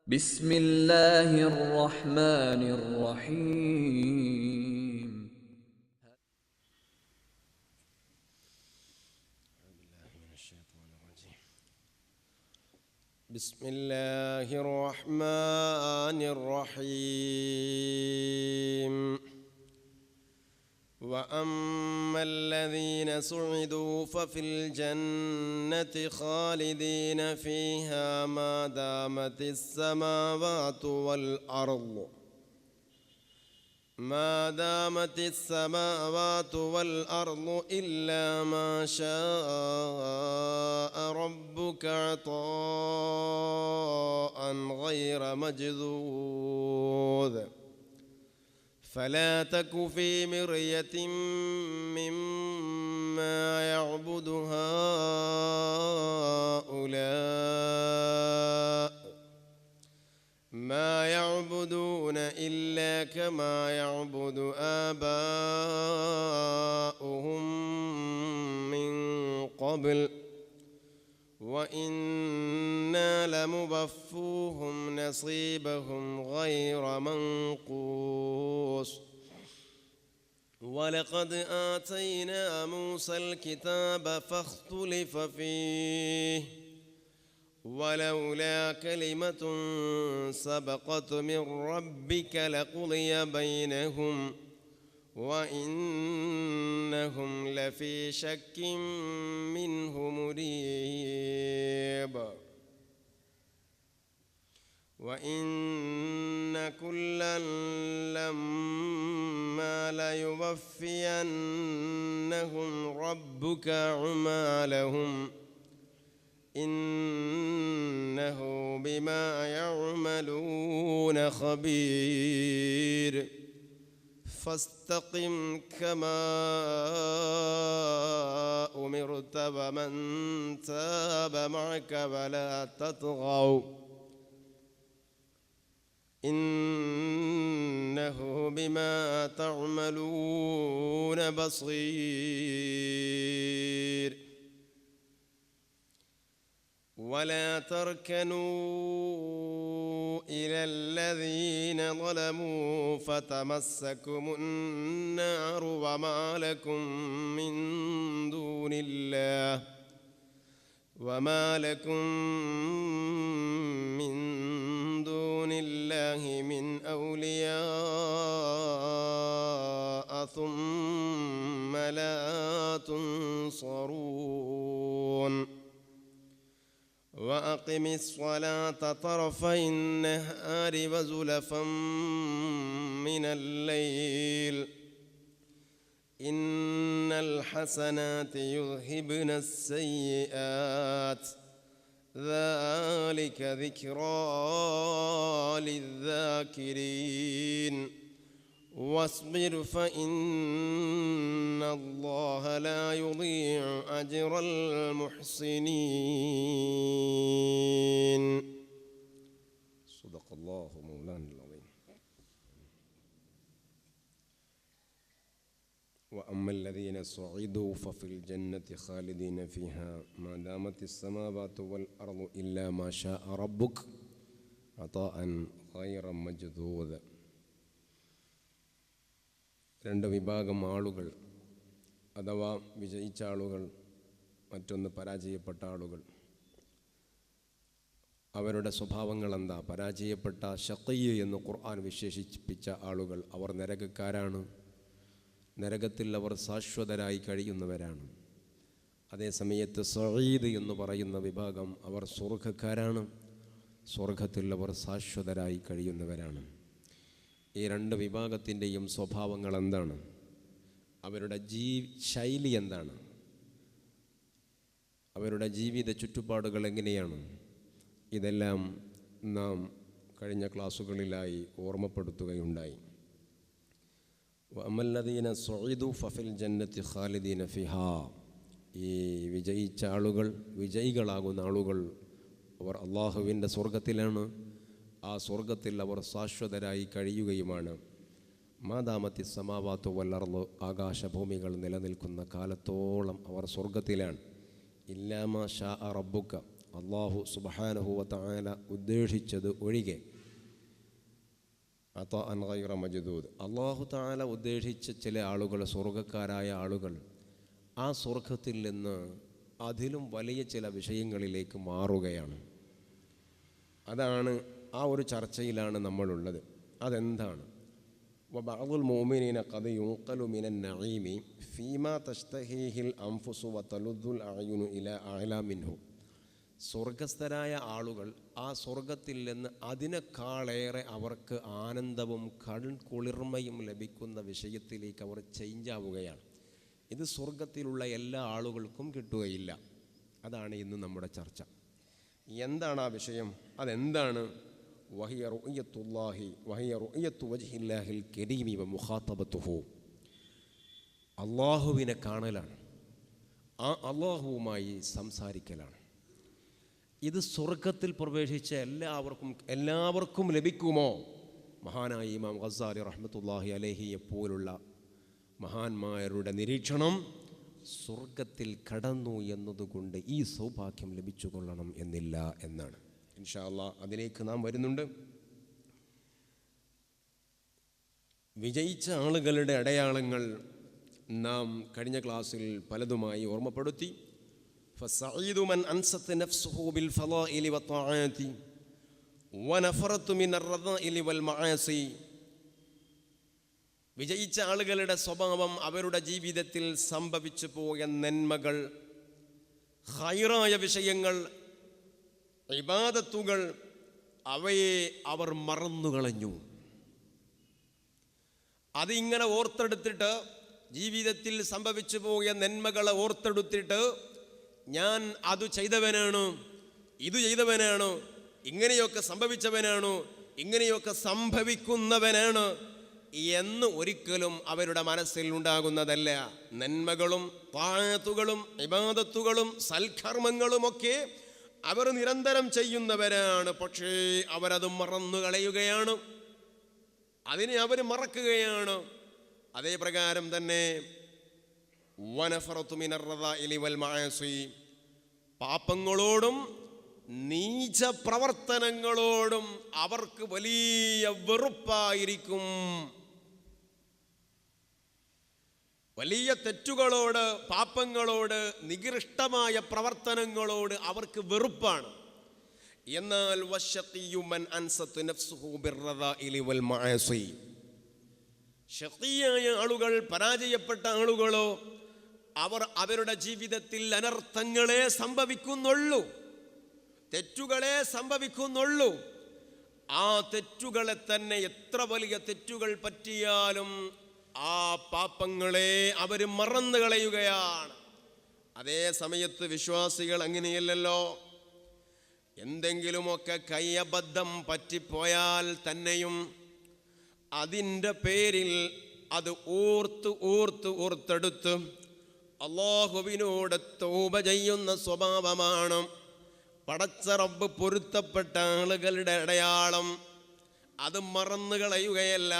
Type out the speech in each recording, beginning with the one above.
بسم الله الرحمن الرحيم. بسم الله الرحمن الرحيم. وأما الذين سعدوا ففي الجنة خالدين فيها ما دامت السماوات والأرض إلا ما شاء ربك عطاء غير مجذوذ فلا تك في مرية مما يعبد هؤلاء ما يعبدون إلا كما يعبد آباؤهم من قبل وإنا لموفوهم نصيبهم غير منقوص. ولقد آتينا موسى الكتاب فاختلف فيه ولولا كلمة سبقت من ربك لقضي بينهم وإنهم لفي شك منه مريب. وإن كلا لما ليوفينهم ربك أعمالهم إنه بما يعملون خبير. فاستقم كما أمرت ومن تاب معك ولا تطغوا إنه بما تعملون بصير. ولا تركنوا إلى الذين ظلموا فتمسكم النار وما لكم من دون الله من أولياء ثم لا تنصرون. وأقم الصلاة طرفي النهار وزلفا من الليل إن الحسنات يذهبن السيئات ذلك ذكرى للذاكرين. واصبر فإن الله لا يضيع أجر المحسنين. صدق الله مولانا العظيم. وأما الذين سعدوا ففي الجنة خالدين فيها ما دامت السماوات والأرض إلا ما شاء ربك عطاء غير مجذوذ. രണ്ട് വിഭാഗം ആളുകൾ, അഥവാ വിജയിച്ച ആളുകൾ, മറ്റൊന്ന് പരാജയപ്പെട്ട ആളുകൾ. അവരുടെ സ്വഭാവങ്ങൾ എന്താ? പരാജയപ്പെട്ട ഷഖീയ് എന്ന് ഖുർആൻ വിശേഷിപ്പിച്ച ആളുകൾ അവർ നരകക്കാരാണ്. നരകത്തിൽ അവർ ശാശ്വതരായി കഴിയുന്നവരാണ്. അതേസമയത്ത് സഈദ് എന്ന് പറയുന്ന വിഭാഗം അവർ സ്വർഗ്ഗക്കാരാണ്. സ്വർഗ്ഗത്തിൽ അവർ ശാശ്വതരായി കഴിയുന്നവരാണ്. ഈ രണ്ട് വിഭാഗത്തിൻ്റെയും സ്വഭാവങ്ങൾ എന്താണ്? അവരുടെ ശൈലി എന്താണ്? അവരുടെ ജീവിത ചുറ്റുപാടുകൾ എങ്ങനെയാണ്? ഇതെല്ലാം നാം കഴിഞ്ഞ ക്ലാസ്സുകളിലായി ഓർമ്മപ്പെടുത്തുകയുണ്ടായി. വഅമല്ലദീന സുഇദു ഫഫിൽ ജന്നത്തി ഖാലിദീന ഫിഹാ. ഈ വിജയിച്ച ആളുകൾ, വിജയികളാകുന്ന ആളുകൾ, അവർ അള്ളാഹുവിൻ്റെ സ്വർഗത്തിലാണ്. ആ സ്വർഗത്തിൽ അവർ ശാശ്വതരായി കഴിയുകയുമാണ്. മാദാമത്തി സമാവാത്തു വല്ലർളു, ആകാശഭൂമികൾ നിലനിൽക്കുന്ന കാലത്തോളം അവർ സ്വർഗത്തിലാണ്. ഇല്ലാ മാ ഷാഅ റബ്ബുക, അല്ലാഹു സുബ്ഹാനഹു വ തആല ഉദ്ദേശിച്ചത് ഒഴികെ അതാഅൻ ഗൈറ മജ്ദൂദ്, അല്ലാഹു തആല ഉദ്ദേശിച്ച ചില ആളുകൾ, സ്വർഗ്ഗക്കാരായ ആളുകൾ, ആ സ്വർഗ്ഗത്തിൽ നിന്ന് അതിലും വലിയ ചില വിഷയങ്ങളിലേക്ക് മാറുകയാണ്. അതാണ് ആ ഒരു ചർച്ചയിലാണ് നമ്മളുള്ളത്. അതെന്താണ്? വബഅദുൽ മുഅ്മിനീന ഖദ് യുൻഖലു മിനൻ നഈമി ഫീമാ തശ്തഹീഹിൽ അൻഫുസു വതലുദ്ദുൽ അഅ്യുനു ഇലാ അഅ്ലാ മിൻഹു. സ്വർഗസ്ഥരായ ആളുകൾ ആ സ്വർഗത്തിൽ നിന്ന് അതിനേക്കാളേറെ അവർക്ക് ആനന്ദവും കൺകുളിർമയും ലഭിക്കുന്ന വിഷയത്തിലേക്ക് അവർ ചേഞ്ച് ആവുകയാണ്. ഇത് സ്വർഗത്തിലുള്ള എല്ലാ ആളുകൾക്കും കിട്ടുകയില്ല. അതാണ് ഇന്ന് നമ്മുടെ ചർച്ച. എന്താണ് ആ വിഷയം? അതെന്താണ്? വഹിയ റുഅ്യത്തുല്ലാഹി വഹിയ റുഅ്യത്തു വജ്ഹില്ലാഹിൽ കരീമി വ മുഖാതബത്തുഹു. അല്ലാഹുവിനെ കാണലാണ്, ആ അല്ലാഹുവുമായി സംസാരിക്കലാണ്. ഇത് സ്വർഗത്തിൽ പ്രവേശിച്ച എല്ലാവർക്കും ലഭിക്കുമോ? മഹാനായ ഇമാം ഗസാലി റഹ്മത്തുള്ളാഹി അലൈഹിയെ പോലുള്ള മഹാന്മാരുടെ നിരീക്ഷണം സ്വർഗത്തിൽ കടന്നു എന്നതുകൊണ്ട് ഈ സൗഭാഗ്യം ലഭിച്ചു കൊള്ളണം എന്നില്ല എന്നാണ്. ഇൻഷാ അല്ലാഹ് അതിലേക്ക് നാം വരുന്നുണ്ട്. വിജയിച്ച ആളുകളുടെ അടയാളങ്ങൾ നാം കഴിഞ്ഞ ക്ലാസ്സിൽ പലതുമായി ഓർമ്മപ്പെടുത്തി. فَسَعِيدُ مَنْ أَنْسَتْ نَفْسُهُ بِالْفَضَائِلِ وَالطَّاعَاتِ وَنَفَرَتْ مِنَ الرَّذَائِلِ وَالْمَعَاصِي. വിജയിച്ച ആളുകളുടെ സ്വഭാവം അവരുടെ ജീവിതത്തിൽ സംഭവിച്ചു പോയ നന്മകൾ, ഖൈറായ വിഷയങ്ങൾ, ഇബാദത്തുകൾ, അവയെ അവർ മറന്നുകളഞ്ഞു. അതിങ്ങനെ ഓർത്തെടുത്തിട്ട്, ജീവിതത്തിൽ സംഭവിച്ചു പോയ നന്മകളെ ഓർത്തെടുത്തിട്ട്, ഞാൻ അത് ചെയ്തവനാണ്, ഇത് ചെയ്തവനാണ്, ഇങ്ങനെയൊക്കെ സംഭവിച്ചവനാണ്, ഇങ്ങനെയൊക്കെ സംഭവിക്കുന്നവനാണ് എന്ന് ഒരിക്കലും അവരുടെ മനസ്സിൽ ഉണ്ടാകുന്നതല്ല. നന്മകളും താഅത്തുകളും ഇബാദത്തുകളും സൽക്കർമ്മങ്ങളുമൊക്കെ അവർ നിരന്തരം ചെയ്യുന്നവരാണ്. പക്ഷേ അവരത് മറന്നു കളയുകയാണ്, അതിനെ അവർ മറക്കുകയാണ്. അതേ പ്രകാരം തന്നെ വനഫറത്തു മിനർ റദാഇലി വൽ മആസി, പാപങ്ങളോടും നീച പ്രവർത്തനങ്ങളോടും അവർക്ക് വലിയ വെറുപ്പായിരിക്കും. വലിയ തെറ്റുകളോട്, പാപങ്ങളോട്, നികൃഷ്ടമായ പ്രവർത്തനങ്ങളോട് അവർക്ക് വെറുപ്പാണ്. എന്നാൽ വശഖിയ്യു മൻ അൻസത് നഫ്സുഹു ബിർറദാഇലി വൽ മആസി, ശഖിയായ ആളുകൾ, പരാജയപ്പെട്ട ആളുകളോ, അവർ അവരുടെ ജീവിതത്തിൽ അനർത്ഥങ്ങളെ സംഭവിക്കുന്നുള്ളൂ, തെറ്റുകളെ സംഭവിക്കുന്നുള്ളൂ. ആ തെറ്റുകളെ തന്നെ, എത്ര വലിയ തെറ്റുകൾ പറ്റിയാലും ആ പാപങ്ങളെ അവർ മറന്നു കളയുകയാണ്. അതേ സമയത്ത് വിശ്വാസികൾ അങ്ങനെയല്ലല്ലോ. എന്തെങ്കിലുമൊക്കെ കയ്യബദ്ധം പറ്റിപ്പോയാൽ തന്നെയും അതിൻ്റെ പേരിൽ അത് ഓർത്തെടുത്ത് അല്ലാഹുവിനോട് തൗബ ചെയ്യുന്ന സ്വഭാവമാണ് പടച്ച റബ്ബ് പൊരുത്തപ്പെട്ട ആളുകളുടെ അടയാളം. അത് മറന്നു കളയുകയല്ല.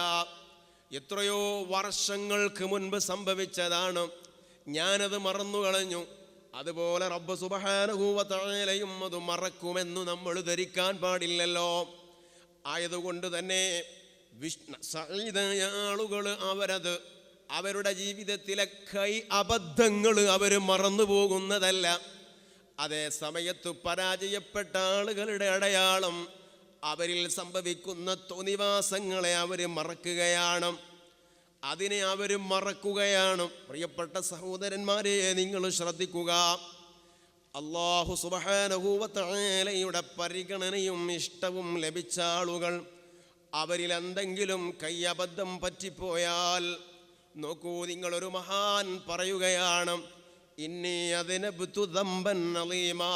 എത്രയോ വർഷങ്ങൾക്ക് മുൻപ് സംഭവിച്ചതാണ്, ഞാനത് മറന്നു കളഞ്ഞു. അതുപോലെ റബ്ബ് സുബ്ഹാനഹു വ തആലയും അത് മറക്കുമെന്ന് നമ്മൾ ധരിക്കാൻ പാടില്ലല്ലോ. ആയതുകൊണ്ട് തന്നെ സഈദായ ആളുകൾ അവരത് അവരുടെ ജീവിതത്തിലെ അബദ്ധങ്ങൾ അവർ മറന്നു പോകുന്നതല്ല. അതേ സമയത്ത് പരാജയപ്പെട്ട ആളുകളുടെ അടയാളം അവരിൽ സംഭവിക്കുന്ന തോന്നിവാസങ്ങളെ അവർ മറക്കുകയാണ്, അതിനെ അവർ മറക്കുകയാണ്. പ്രിയപ്പെട്ട സഹോദരന്മാരെ, നിങ്ങൾ ശ്രദ്ധിക്കുക. അല്ലാഹു സുബ്ഹാനഹു വ തആലയുടെ പരിഗണനയും ഇഷ്ടവും ലഭിച്ച ആളുകൾ, അവരിൽ എന്തെങ്കിലും കയ്യബദ്ധം പറ്റിപ്പോയാൽ, നോക്കൂ, നിങ്ങളൊരു മഹാൻ പറയുകയാണ്, ഇന്നി അദ്നബ്തു ദംബൻ അളീമാ,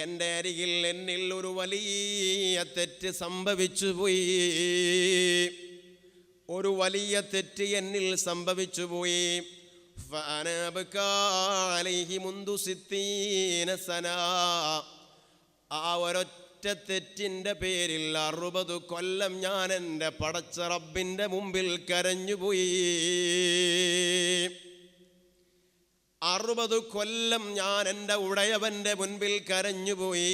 എൻ്റെ അരികിൽ എന്നിൽ ഒരു വലിയ തെറ്റ് സംഭവിച്ചു പോയി, ഒരു വലിയ തെറ്റ് എന്നിൽ സംഭവിച്ചു പോയി. ഫഅനാ അബ്കാ അലൈഹി മുൻദു 60 സന, ആ ഒരൊറ്റ തെറ്റിൻ്റെ പേരിൽ 60 കൊല്ലം ഞാൻ എൻ്റെ പടച്ച റബ്ബിൻ്റെ മുമ്പിൽ കരഞ്ഞുപോയി. 60 കൊല്ലം ഞാൻ എൻ്റെ ഉടയവൻ്റെ മുൻപിൽ കരഞ്ഞുപോയി.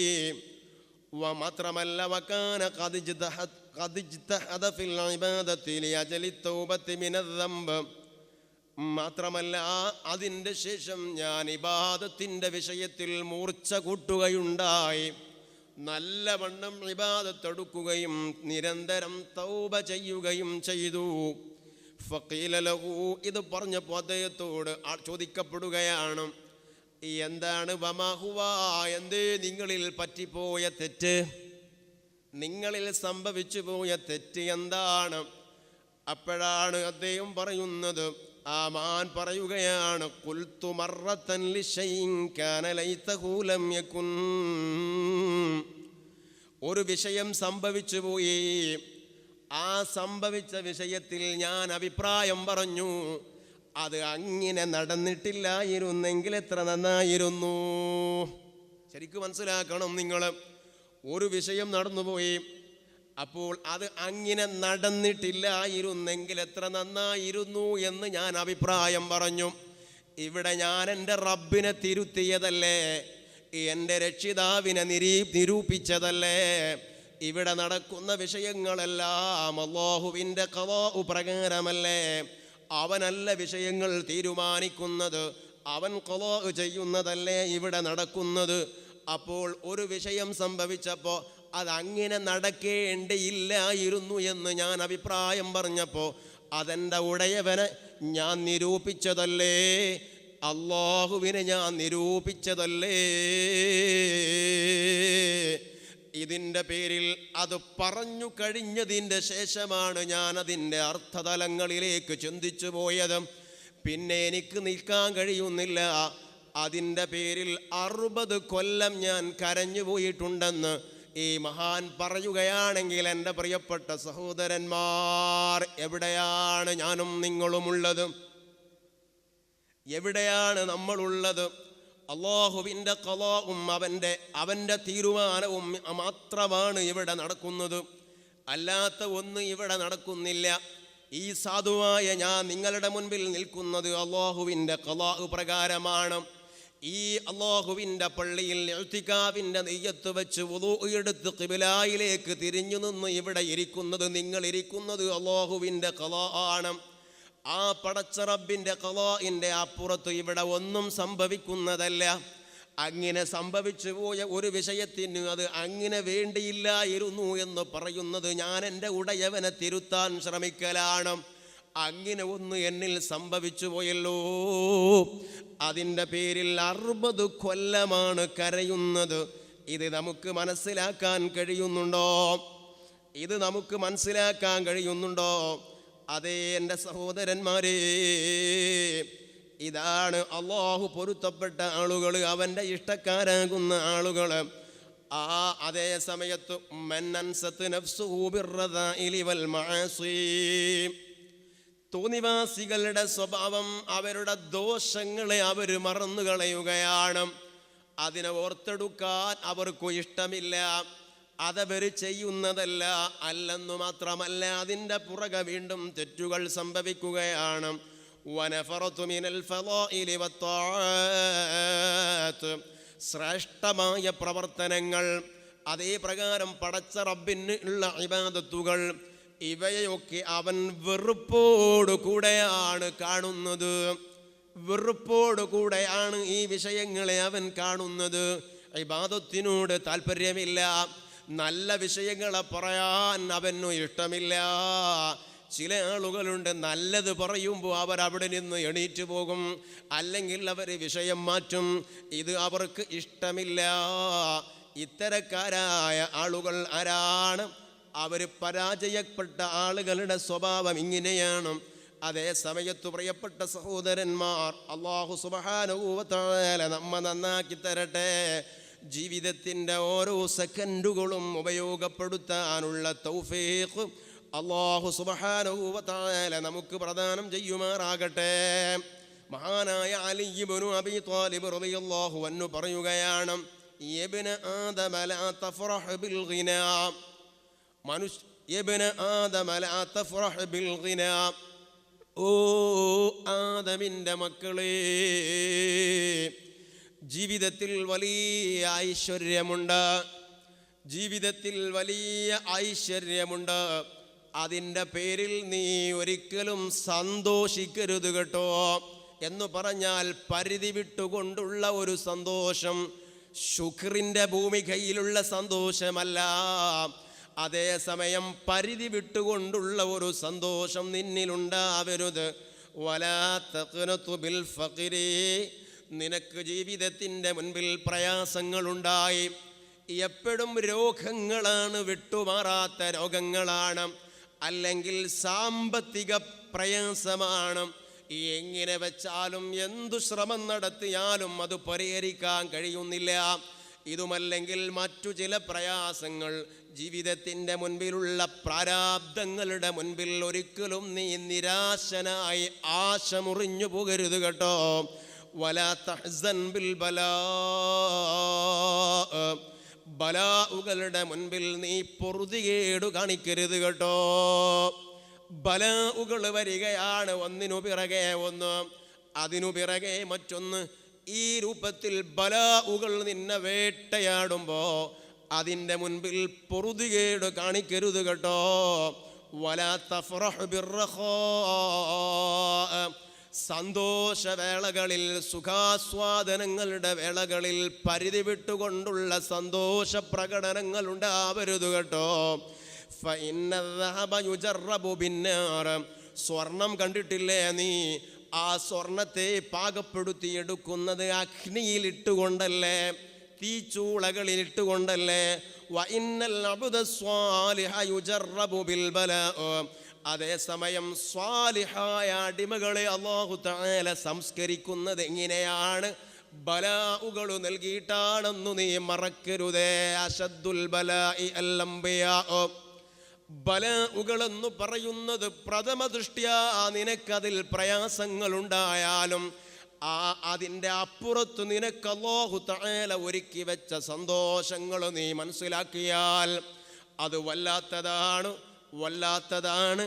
മാത്രമല്ല വകാന ഖദ് ഇജ്തഹദ ഫിൽ ഇബാദത്തി ലിഅജ്ലി തൗബത്തി മിനദ്ദംബ്. മാത്രമല്ല അതിൻ്റെ ശേഷം ഞാൻ ഇബാദത്തിൻ്റെ വിഷയത്തിൽ മൂർച്ച കൂട്ടുകയുണ്ടായി. നല്ലവണ്ണം ഇബാദത്തെടുക്കുകയും നിരന്തരം തൗബ ചെയ്യുകയും ചെയ്തു. ഫഖീല ലഹു, ഇത് പറഞ്ഞപ്പോൾ അദ്ദേഹത്തോട് ചോദിക്കപ്പെടുകയാണ്, എന്താണ് വമാഹുവ, എന്തേ നിങ്ങളിൽ പറ്റിപ്പോയ തെറ്റ്, നിങ്ങളിൽ സംഭവിച്ചു പോയ തെറ്റ് എന്താണ്? അപ്പോഴാണ് അദ്ദേഹം പറയുന്നത്, ആമാൻ പറയുകയാണ്, ഖുൽതു മർറതൻ ലിശൈഇൻ കാന ലൈതഹു ലം യകുൻ. ഒരു വിഷയം സംഭവിച്ചു പോയി, ആ സംഭവിച്ച വിഷയത്തിൽ ഞാൻ അഭിപ്രായം പറഞ്ഞു, അത് അങ്ങനെ നടന്നിട്ടില്ലായിരുന്നെങ്കിൽ എത്ര നന്നായിരുന്നു. ശരിക്കും മനസ്സിലാക്കണം നിങ്ങൾ, ഒരു വിഷയം നടന്നുപോയി, അപ്പോൾ അത് അങ്ങനെ നടന്നിട്ടില്ലായിരുന്നെങ്കിൽ എത്ര നന്നായിരുന്നു എന്ന് ഞാൻ അഭിപ്രായം പറഞ്ഞു. ഇവിടെ ഞാൻ എൻ്റെ റബ്ബിനെ തിരുത്തിയതല്ലേ, എൻ്റെ രക്ഷിതാവിനെ നിരൂപിച്ചതല്ലേ. ഇവിടെ നടക്കുന്ന വിഷയങ്ങളെല്ലാം അല്ലാഹുവിൻ്റെ ഖദാഉ പ്രകാരമല്ലേ. അവനല്ല വിഷയങ്ങൾ തീരുമാനിക്കുന്നത്, അവൻ ഖദാഉ ചെയ്യുന്നതല്ലേ ഇവിടെ നടക്കുന്നത്. അപ്പോൾ ഒരു വിഷയം സംഭവിച്ചപ്പോൾ അതങ്ങനെ നടക്കേണ്ടിയില്ലായിരുന്നു എന്ന് ഞാൻ അഭിപ്രായം പറഞ്ഞപ്പോൾ അതെൻ്റെ ഉടയവനെ ഞാൻ നിരൂപിച്ചതല്ലേ, അല്ലാഹുവിനെ ഞാൻ നിരൂപിച്ചതല്ലേ. ഇതിൻ്റെ പേരിൽ അത് പറഞ്ഞു കഴിഞ്ഞതിൻ്റെ ശേഷമാണ് ഞാൻ അതിൻ്റെ അർത്ഥതലങ്ങളിലേക്ക് ചിന്തിച്ചു പോയത്. പിന്നെ എനിക്ക് നിൽക്കാൻ കഴിയുന്നില്ല. അതിൻ്റെ പേരിൽ 60 കൊല്ലം ഞാൻ കരഞ്ഞു പോയിട്ടുണ്ടെന്ന് ഈ മഹാൻ പറയുകയാണെങ്കിൽ എൻ്റെ പ്രിയപ്പെട്ട സഹോദരന്മാർ, എവിടെയാണ് ഞാനും നിങ്ങളുമുള്ളത്? എവിടെയാണ് നമ്മളുള്ളത്? അല്ലാഹുവിൻ്റെ ഖദാഉം അവൻ്റെ തീരുമാനവും മാത്രമാണ് ഇവിടെ നടക്കുന്നത്, അല്ലാത്ത ഒന്നും ഇവിടെ നടക്കുന്നില്ല. ഈ സാധുവായ ഞാൻ നിങ്ങളുടെ മുൻപിൽ നിൽക്കുന്നത് അല്ലാഹുവിൻ്റെ ഖദാഉ പ്രകാരമാണ്. ഈ അല്ലാഹുവിൻ്റെ പള്ളിയിൽ ഇഅ്തികാഫിൻ്റെ നിയ്യത്ത് വെച്ച് വുളൂ എടുത്ത് ഖിബ്ലയിലേക്ക് തിരിഞ്ഞു നിന്ന് ഇവിടെ ഇരിക്കുന്നത്, നിങ്ങൾ ഇരിക്കുന്നത് അല്ലാഹുവിൻ്റെ ഖദാ ആണ്. ആ പടച്ച റബ്ബിൻ്റെ ഖദാഇൻ്റെ അപ്പുറത്ത് ഇവിടെ ഒന്നും സംഭവിക്കുന്നതല്ല. അങ്ങനെ സംഭവിച്ചു പോയ ഒരു വിഷയത്തിന് അത് അങ്ങനെ വേണ്ടിയില്ലായിരുന്നു എന്ന് പറയുന്നത് ഞാൻ എൻ്റെ ഉടയവനെ തിരുത്താൻ ശ്രമിക്കലാണ്. അങ്ങനെ ഒന്ന് എന്നിൽ സംഭവിച്ചു പോയല്ലോ, അതിൻ്റെ പേരിൽ 60 കൊല്ലമാണ് കരയുന്നത്. ഇത് നമുക്ക് മനസ്സിലാക്കാൻ കഴിയുന്നുണ്ടോ? ഇത് നമുക്ക് മനസ്സിലാക്കാൻ കഴിയുന്നുണ്ടോ? അതേ എൻ്റെ സഹോദരന്മാരെ, ഇതാണ് അല്ലാഹു പൊരുത്തപ്പെട്ട ആളുകൾ, അവൻ്റെ ഇഷ്ടക്കാരാകുന്ന ആളുകൾ. അതേ സമയത്ത് മന്നൻസത്ത് നഫ്സുഹു ബിർറദാഇലി വൽ മആസി, തോന്നിവാസികളുടെ സ്വഭാവം, അവരുടെ ദോഷങ്ങളെ അവർ മറന്നു കളയുകയാണ്. അതിനെ ഓർത്തെടുക്കാൻ അവർക്കു ഇഷ്ടമില്ല, അതവർ ചെയ്യുന്നതല്ല. അല്ലെന്നു മാത്രമല്ല, അതിൻ്റെ പുറകെ വീണ്ടും തെറ്റുകൾ സംഭവിക്കുകയാണ്. വനഫറതു മിനൽ ഫളാഇലി വത്താഅത്ത്, ശ്രേഷ്ഠമായ പ്രവർത്തനങ്ങൾ, അതേ പ്രകാരം പടച്ച റബ്ബിന് ഉള്ള ഇബാദത്തുകൾ, ഇവയൊക്കെ അവൻ വെറുപ്പോടുകൂടെയാണ് കാണുന്നത്. വെറുപ്പോടുകൂടെയാണ് ഈ വിഷയങ്ങളെ അവൻ കാണുന്നത്. ഇബാദത്തിനോട് താല്പര്യമില്ല, നല്ല വിഷയങ്ങളെ പറയാൻ അവനു ഇഷ്ടമില്ല. ചില ആളുകളുണ്ട്, നല്ലത് പറയുമ്പോൾ അവരവിടെ നിന്ന് എണീറ്റ് പോകും, അല്ലെങ്കിൽ അവർ വിഷയം മാറ്റും. ഇത് അവർക്ക് ഇഷ്ടമില്ല. ഇത്തരക്കാരായ ആളുകൾ ആരാണ്? അവർ പരാജയപ്പെട്ട ആളുകളുടെ സ്വഭാവം ഇങ്ങനെയാണ്. അതേ സമയത്ത് പ്രിയപ്പെട്ട സഹോദരന്മാർ, അല്ലാഹു സുബ്ഹാനഹു വ തആല നമ്മെ നന്നാക്കി തരട്ടെ. ജീവിതത്തിൻ്റെ ഓരോ സെക്കൻഡുകളും ഉപയോഗപ്പെടുത്താനുള്ള തൗഫീഖ് അല്ലാഹു സുബ്ഹാനഹു വ തആല നമുക്ക് പ്രദാനം ചെയ്യുമാറാകട്ടെ. മഹാനായ അലി ഇബ്നു അബീ ത്വാലിബ് റളിയല്ലാഹു അൻഹു പറയുകയാണ്, യബ്ന ആദമ ലാ തഫറഹ് ബിൽ ഗിനാ, യബ്ന ആദമ ലാ തഫറഹ് ബിൽ ഗിനാ, ഓ ആദം ആദമിൻ്റെ മക്കളെ, ജീവിതത്തിൽ വലിയ ഐശ്വര്യമുണ്ട്, ജീവിതത്തിൽ വലിയ ഐശ്വര്യമുണ്ട്. അതിൻ്റെ പേരിൽ നീ ഒരിക്കലും സന്തോഷിക്കരുത് കേട്ടോ. എന്ന് പറഞ്ഞാൽ പരിധി വിട്ടുകൊണ്ടുള്ള ഒരു സന്തോഷം, ശുക്രിൻ്റെ ഭൂമികയിലുള്ള സന്തോഷമല്ല. അതേസമയം പരിധി വിട്ടുകൊണ്ടുള്ള ഒരു സന്തോഷം നിന്നിലുണ്ടാവരുത്. വലാ തഖ്നതു ബിൽ ഫഖ്രി, നിനക്ക് ജീവിതത്തിൻ്റെ മുൻപിൽ പ്രയാസങ്ങളുണ്ടായി, എപ്പോഴും രോഗങ്ങളാണ്, വിട്ടുമാറാത്ത രോഗങ്ങളാണ്, അല്ലെങ്കിൽ സാമ്പത്തിക പ്രയാസമാണ്. എങ്ങനെ വെച്ചാലും എന്തു ശ്രമം നടത്തിയാലും അത് പരിഹരിക്കാൻ കഴിയുന്നില്ല. ഇതുമല്ലെങ്കിൽ മറ്റു ചില പ്രയാസങ്ങൾ, ജീവിതത്തിൻ്റെ മുൻപിലുള്ള പ്രാരാബ്ദങ്ങളുടെ മുൻപിൽ ഒരിക്കലും നീ നിരാശനായി ആശ മുറിഞ്ഞു പോകരുത് കേട്ടോ. വലാ തഹ്സൻ ബിൽ ബലാ, ബലാഉകളുടെ മുൻപിൽ നീ പൊറുതികേടു കാണിക്കരുത് കേട്ടോ. ബലാഉകൾ വരികയാണ്, ഒന്നിനു പിറകെ ഒന്ന്, അതിനു പിറകെ മറ്റൊന്ന്. ഈ രൂപത്തിൽ ബലാഉകൾ നിന്നെ വേട്ടയാടുമ്പോൾ അതിൻ്റെ മുൻപിൽ പൊറുതികേട് കാണിക്കരുത് കേട്ടോ. വലാ തഫ്റഹ് ബിർറഖാ, സന്തോഷവേളകളിൽ, സുഖാസ്വാദനങ്ങളുടെ വേളകളിൽ പരിധി വിട്ടുകൊണ്ടുള്ള സന്തോഷ പ്രകടനങ്ങൾ ഉണ്ടാവരുത് കേട്ടോ. സ്വർണം കണ്ടിട്ടില്ലേ നീ? ആ സ്വർണത്തെ പാകപ്പെടുത്തിയെടുക്കുന്നത് അഗ്നിയിലിട്ടുകൊണ്ടല്ലേ, തീച്ചൂളകളിലിട്ടുകൊണ്ടല്ലേ. അതേസമയം സ്വാലിഹായ അടിമകളെ അല്ലാഹു തആല സംസ്കരിക്കുന്നത് എങ്ങനെയാണ്? ബലാഉകൾ നൽകിയിട്ടാണെന്നു നീ മറക്കരുതേ. അശദ്ദുൽ ബലാഇ അൽ അംബിയാ, ബലാഉകളെന്ന് പറയുന്നത് പ്രഥമ ദൃഷ്ട്യാ നിനക്കതിൽ പ്രയാസങ്ങളുണ്ടായാലും അതിൻ്റെ അപ്പുറത്ത് നിനക്ക് അല്ലാഹു തആല ഒരുക്കി വെച്ച സന്തോഷങ്ങൾ നീ മനസ്സിലാക്കിയാൽ അത് വല്ലാത്തതാണ്, വല്ലാത്തതാണ്.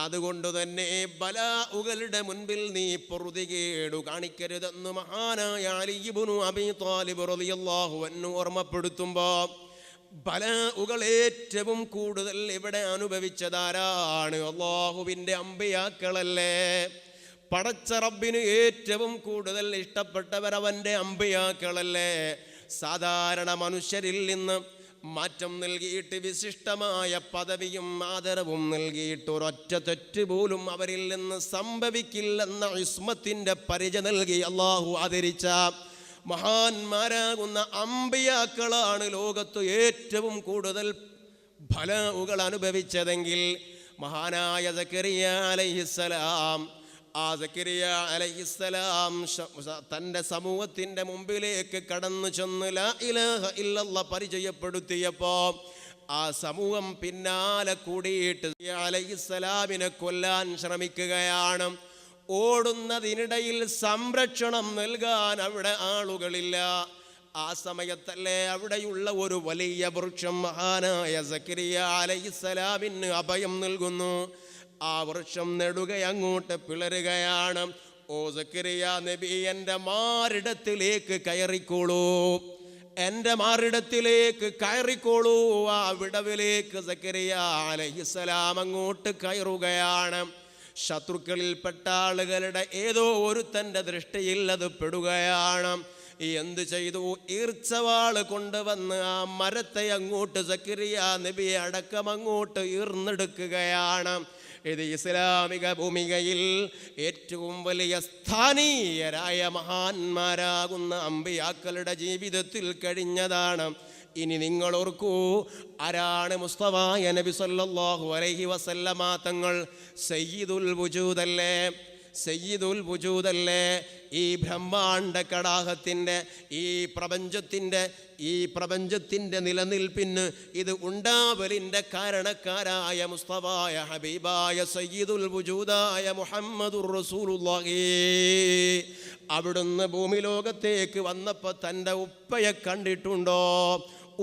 അതുകൊണ്ട് തന്നെ ബലാഉകളുടെ മുൻപിൽ നീ പൊറുതികേടു കാണിക്കരുതെന്ന് മഹാനായ അലി ഇബ്നു അബീ ത്വാലിബ് റളിയല്ലാഹു അൻഹു ഓർമ്മപ്പെടുത്തുമ്പോൾ, ബലാഉകൾ ഏറ്റവും കൂടുതൽ ഇവിടെ അനുഭവിച്ചതാരാണ്? അല്ലാഹുവിൻ്റെ അമ്പിയാക്കളല്ലേ. പടച്ച റബ്ബിന് ഏറ്റവും കൂടുതൽ ഇഷ്ടപ്പെട്ടവരവൻ്റെ അമ്പിയാക്കളല്ലേ. സാധാരണ മനുഷ്യരിൽ നിന്ന് മാറ്റം നൽകിയിട്ട് വിശിഷ്ടമായ പദവിയും ആദരവും നൽകിയിട്ട് ഒരൊറ്റ തെറ്റ് പോലും അവരിൽ നിന്ന് സംഭവിക്കില്ലെന്ന ഇസ്മത്തിൻ്റെ പരിച നൽകി അള്ളാഹു ആദരിച്ച മഹാന്മാരാകുന്ന അമ്പിയാക്കളാണ് ലോകത്ത് ഏറ്റവും കൂടുതൽ ബലാഉകൾ അനുഭവിച്ചതെങ്കിൽ മഹാനായ സക്കരിയ അലൈഹിസ്സലാം, ആ സക്കരിയ അലൈഹിസ്സലാം തൻ്റെ സമൂഹത്തിൻ്റെ മുമ്പിലേക്ക് കടന്നു ചെന്ന് ലാ ഇലാഹ ഇല്ലല്ലാഹ് പരിചയപ്പെടുത്തിയപ്പോൾ ആ സമൂഹം പിന്നാലെ കൂടിയിട്ട് അലൈഹിസ്സലാമിനെ കൊല്ലാൻ ശ്രമിക്കുകയാണ്. ഓടുന്നതിനിടയിൽ സംരക്ഷണം നൽകാൻ അവിടെ ആളുകളില്ല. ആ സമയത്തല്ലേ അവിടെയുള്ള ഒരു വലിയ വൃക്ഷം മഹാനായ സക്കരിയ അലൈഹിസ്സലാമിന് അഭയം നൽകുന്നു. ആ വൃക്ഷം നെടുകെ അങ്ങോട്ട് പിളരുകയാണ്. ഓ സക്കരിയ നബി, എൻ്റെ മാറിടത്തിലേക്ക് കയറിക്കോളൂ, എൻ്റെ മാറിടത്തിലേക്ക് കയറിക്കോളൂ. ആ വിടവിലേക്ക് സക്കരിയ അലൈഹിസ്സലാം അങ്ങോട്ട് കയറുകയാണ്. ശത്രുക്കളിൽപ്പെട്ട ആളുകളുടെ ഏതോ ഒരുത്തൻ്റെ ദൃഷ്ടിയിൽ അത് പെടുകയാണ്. എന്ത് ചെയ്തു? ഈർച്ചവാള് കൊണ്ടുവന്ന് ആ മരത്തെ അങ്ങോട്ട് സക്കരിയ നബിയെ അടക്കം അങ്ങോട്ട് ഈർന്നെടുക്കുകയാണ്. ഇത് ഇസ്ലാമിക ഭൂമികയിൽ ഏറ്റവും വലിയ സ്ഥാനീയരായ മഹാന്മാരാകുന്ന അമ്പിയാക്കളുടെ ജീവിതത്തിൽ കഴിഞ്ഞതാണ്. ഇനി നിങ്ങൾ ഓർക്കൂ, ആരാണ് മുസ്തഫായ നബി സല്ലല്ലാഹു അലൈഹി വസല്ലമ തങ്ങൾ? സയ്യിദുൽ വുജൂദല്ലേ, സയ്യിദുൽ വുജൂദല്ലേ. ഈ ബ്രഹ്മാണ്ഡ കടാഹത്തിൻ്റെ, ഈ പ്രപഞ്ചത്തിൻ്റെ നിലനിൽപ്പിന് ഇത് ഉണ്ടാവലിൻ്റെ കാരണക്കാരായ മുസ്തഫായ ഹബീബായ സയ്യിദുൽ വുജൂദായ മുഹമ്മദുർ റസൂലുള്ളാഹി, അവിടുന്ന് ഭൂമി ലോകത്തേക്ക് വന്നപ്പോൾ തൻ്റെ ഉപ്പയെ കണ്ടിട്ടുണ്ടോ?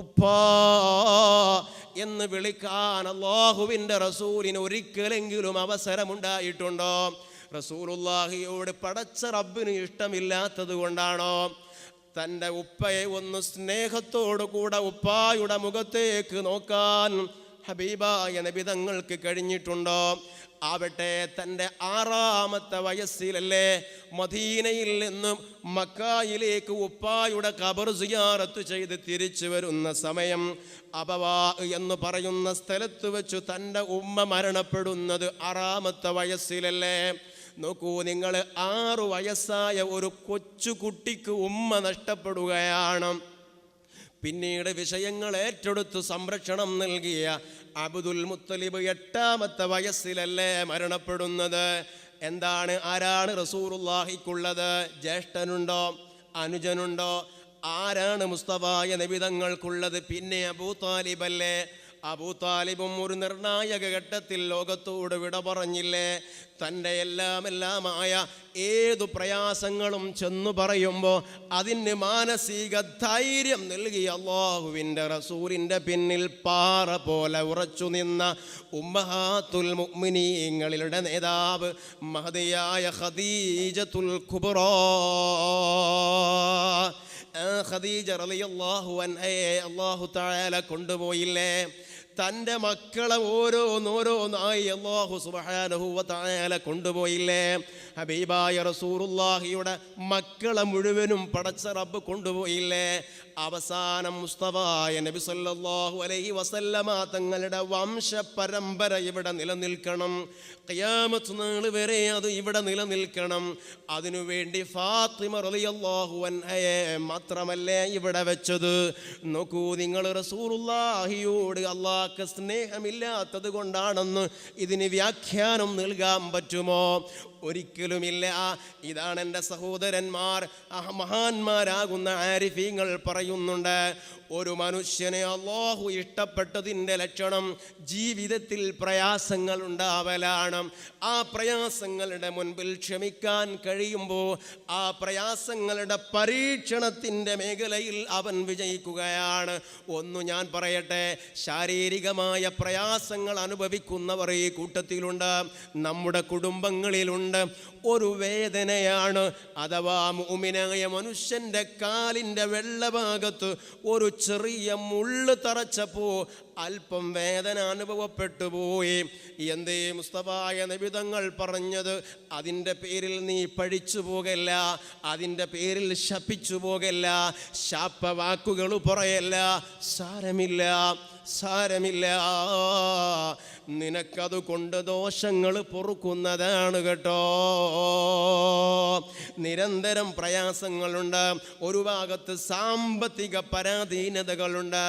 ഉപ്പാ എന്ന് വിളിക്കാൻ അല്ലാഹുവിൻ്റെ റസൂലിന് ഒരിക്കലെങ്കിലും അവസരമുണ്ടായിട്ടുണ്ടോ? റസൂലുള്ളാഹിയോട് പടച്ച റബ്ബിന് ഇഷ്ടമില്ലാത്തത് കൊണ്ടാണോ? തൻ്റെ ഉപ്പയെ ഒന്ന് സ്നേഹത്തോടു കൂടെ ഉപ്പായുടെ മുഖത്തേക്ക് നോക്കാൻ ഹബീബായ നബി തങ്ങൾക്ക് കഴിഞ്ഞിട്ടുണ്ടോ? ആവട്ടെ തൻ്റെ 6ാമത്തെ വയസ്സിലല്ലേ മദീനയിൽ നിന്നും മക്കായിലേക്ക് ഉപ്പായുടെ ഖബർ സിയാറത്ത് ചെയ്ത് തിരിച്ചു വരുന്ന സമയം അബവാ എന്ന് പറയുന്ന സ്ഥലത്ത് വെച്ച് തൻ്റെ ഉമ്മ മരണപ്പെടുന്നത് 6ാമത്തെ വയസ്സിലല്ലേ? നോക്കൂ നിങ്ങൾ, 6 വയസ്സായ ഒരു കൊച്ചു കുട്ടിക്ക് ഉമ്മ നഷ്ടപ്പെടുകയാണ്. പിന്നീട് വിഷയങ്ങൾ ഏറ്റെടുത്ത് സംരക്ഷണം നൽകിയ അബ്ദുൽ മുത്തലിബ് 8ാമത്തെ വയസ്സിലല്ലേ മരണപ്പെടുന്നത്? ആരാണ് റസൂലുള്ളാഹിക്കുള്ളത്? ജ്യേഷ്ഠനുണ്ടോ? അനുജനുണ്ടോ? ആരാണ് മുസ്തഫായ നബി തങ്ങൾക്കുള്ളത്? പിന്നെ അബൂ താലിബല്ലേ? അബൂ താലിബും ഒരു നിർണായക ഘട്ടത്തിൽ ലോകത്തോട് വിട പറഞ്ഞില്ലേ? തൻ്റെ എല്ലാമായ ഏതു പ്രയാസങ്ങളും ചെന്നു പറയുമ്പോൾ അതിന് മാനസിക ധൈര്യം നൽകി അല്ലാഹുവിൻ്റെ റസൂലിൻ്റെ പിന്നിൽ പാറ പോലെ ഉറച്ചു നിന്ന ഉമ്മഹാത്തുൽ മുഅ്മിനീങ്ങളുടെ നേതാവ് മഹദിയായ ഖദീജത്തുൽ കുബ്റാ. ഖദീജ റളിയല്ലാഹു അൻഹയെ അല്ലാഹു തആല കൊണ്ടുപോയില്ലേ? തൻ്റെ മക്കളെ ഓരോന്നായി അല്ലാഹു സുബ്ഹാനഹു വ തആല കൊണ്ടുപോയില്ലേ? ഹബീബായ റസൂലുള്ളാഹിയുടെ മക്കളെ മുഴുവനും പടച്ച റബ്ബ് കൊണ്ടുപോയില്ലേ? അവസാനം മുസ്തഫായ നബി സല്ലല്ലാഹു അലൈഹി വസല്ലമ തങ്ങളുടെ വംശപരമ്പര ഇവിടെ നിലനിൽക്കണം, ഖിയാമത്ത് നാൾ വരെ അത് ഇവിടെ നിലനിൽക്കണം. അതിനുവേണ്ടി ഫാത്തിമ റളിയല്ലാഹു അൻഹയെ മാത്രമല്ലേ ഇവിടെ വെച്ചത്? നോക്കൂ നിങ്ങൾ, റസൂലുള്ളാഹിയോട് അല്ലാഹുവിന് സ്നേഹമില്ലാത്തത് കൊണ്ടാണെന്ന് ഇതിന് വ്യാഖ്യാനം നൽകാൻ പറ്റുമോ? ഒരിക്കലുമില്ല. ഇതാണ് എൻ്റെ സഹോദരന്മാർ, മഹാന്മാരാകുന്ന ആരിഫീങ്ങൾ പറയുന്നുണ്ട്, ഒരു മനുഷ്യനെ അല്ലാഹു ഇഷ്ടപ്പെട്ടതിൻ്റെ ലക്ഷണം ജീവിതത്തിൽ പ്രയാസങ്ങൾ ഉണ്ടാവലാണ്. ആ പ്രയാസങ്ങളുടെ മുൻപിൽ ക്ഷമിക്കാൻ കഴിയുമ്പോൾ ആ പ്രയാസങ്ങളുടെ പരീക്ഷണത്തിൻ്റെ മേഖലയിൽ അവൻ വിജയിക്കുകയാണ്. ഞാൻ പറയട്ടെ, ശാരീരികമായ പ്രയാസങ്ങൾ അനുഭവിക്കുന്നവർ ഈ കൂട്ടത്തിലുണ്ട്, നമ്മുടെ കുടുംബങ്ങളിലുണ്ട്. ഒരു വേദനയാണ്, അഥവാ മുഅ്മിനായ മനുഷ്യൻ്റെ കാലിൻ്റെ വെള്ളഭാഗത്ത് ഒരു ചെറിയ മുള്ള് തറച്ചപ്പോൾ അല്പം വേദന അനുഭവപ്പെട്ടു പോയി. എന്തേ മുസ്തഫായ നബി തങ്ങൾ പറഞ്ഞത്? അതിൻ്റെ പേരിൽ നീ പഴിച്ചു പോകല്ല, അതിൻ്റെ പേരിൽ ശപിച്ചു പോകല്ല, ശാപവാക്കുകൾ പറയല്ല. സാരമില്ല, നിനക്കത് കൊണ്ട് ദോഷങ്ങൾ പൊറുക്കുന്നതാണ് കേട്ടോ. നിരന്തരം പ്രയാസങ്ങളുണ്ട്. ഒരു ഭാഗത്ത് സാമ്പത്തിക പരാധീനതകളുണ്ട്,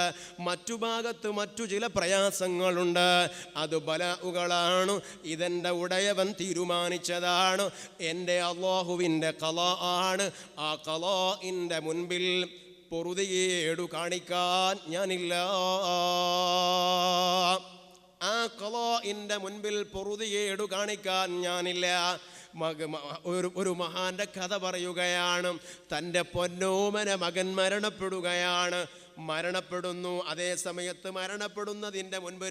മറ്റു ഭാഗത്ത് മറ്റു ചില പ്രയാസങ്ങളുണ്ട്. അത് ബലാഉകളാണ്. ഇതെൻ്റെ ഉടയവൻ തീരുമാനിച്ചതാണ്, എൻ്റെ അല്ലാഹുവിൻ്റെ ഖളാ ആണ്. ആ ഖളാഇൻ്റെ മുൻപിൽ പൊറുതികേടു കാണിക്കാൻ ഞാനില്ല. ആ ഖളാഇൻ്റെ മുൻപിൽ പൊറുതികേടു കാണിക്കാൻ ഞാനില്ല. ഒരു മഹാന്റെ കഥ പറയുകയാണ്. തൻ്റെ പൊന്നോമന മകൻ മരണപ്പെടുന്നു. അതേ സമയത്ത് മരണപ്പെടുന്നതിൻ്റെ മുൻപ്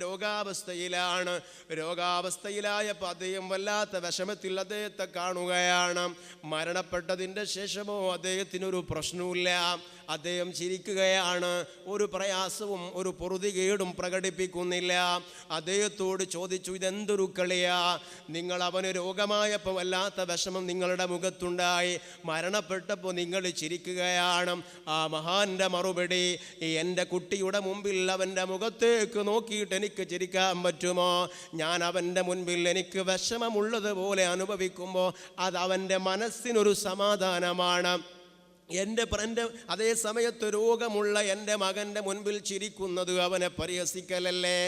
രോഗാവസ്ഥയിലായപ്പോൾ അദ്ദേഹം വല്ലാത്ത വിഷമത്തിൽ അദ്ദേഹത്തെ കാണുകയാണ്. മരണപ്പെട്ടതിൻ്റെ ശേഷമോ അദ്ദേഹത്തിനൊരു പ്രശ്നവുമില്ല, അദ്ദേഹം ചിരിക്കുകയാണ്, ഒരു പ്രയാസവും ഒരു പൊറുതികേടും പ്രകടിപ്പിക്കുന്നില്ല. അദ്ദേഹത്തോട് ചോദിച്ചു, ഇതെന്തൊരു കളിയാ? നിങ്ങൾ അവന് രോഗമായപ്പോൾ വല്ലാത്ത വിഷമം നിങ്ങളുടെ മുഖത്തുണ്ടായി, മരണപ്പെട്ടപ്പോൾ നിങ്ങൾ ചിരിക്കുകയാണ്. ആ മഹാന്റെ മറുപടി, എൻ്റെ കുട്ടിയുടെ മുമ്പിൽ അവൻ്റെ മുഖത്തേക്ക് നോക്കിയിട്ട് എനിക്ക് ചിരിക്കാൻ പറ്റുമോ? ഞാൻ അവൻ്റെ മുൻപിൽ എനിക്ക് വിഷമമുള്ളതുപോലെ അനുഭവിക്കുമ്പോൾ അത് അവൻ്റെ മനസ്സിനൊരു സമാധാനമാണ്. എൻ്റെ അതേ സമയത്ത് രോഗമുള്ള എൻ്റെ മകൻ്റെ മുൻപിൽ ചിരിക്കുന്നത് അവനെ പരിഹസിക്കലല്ലേ?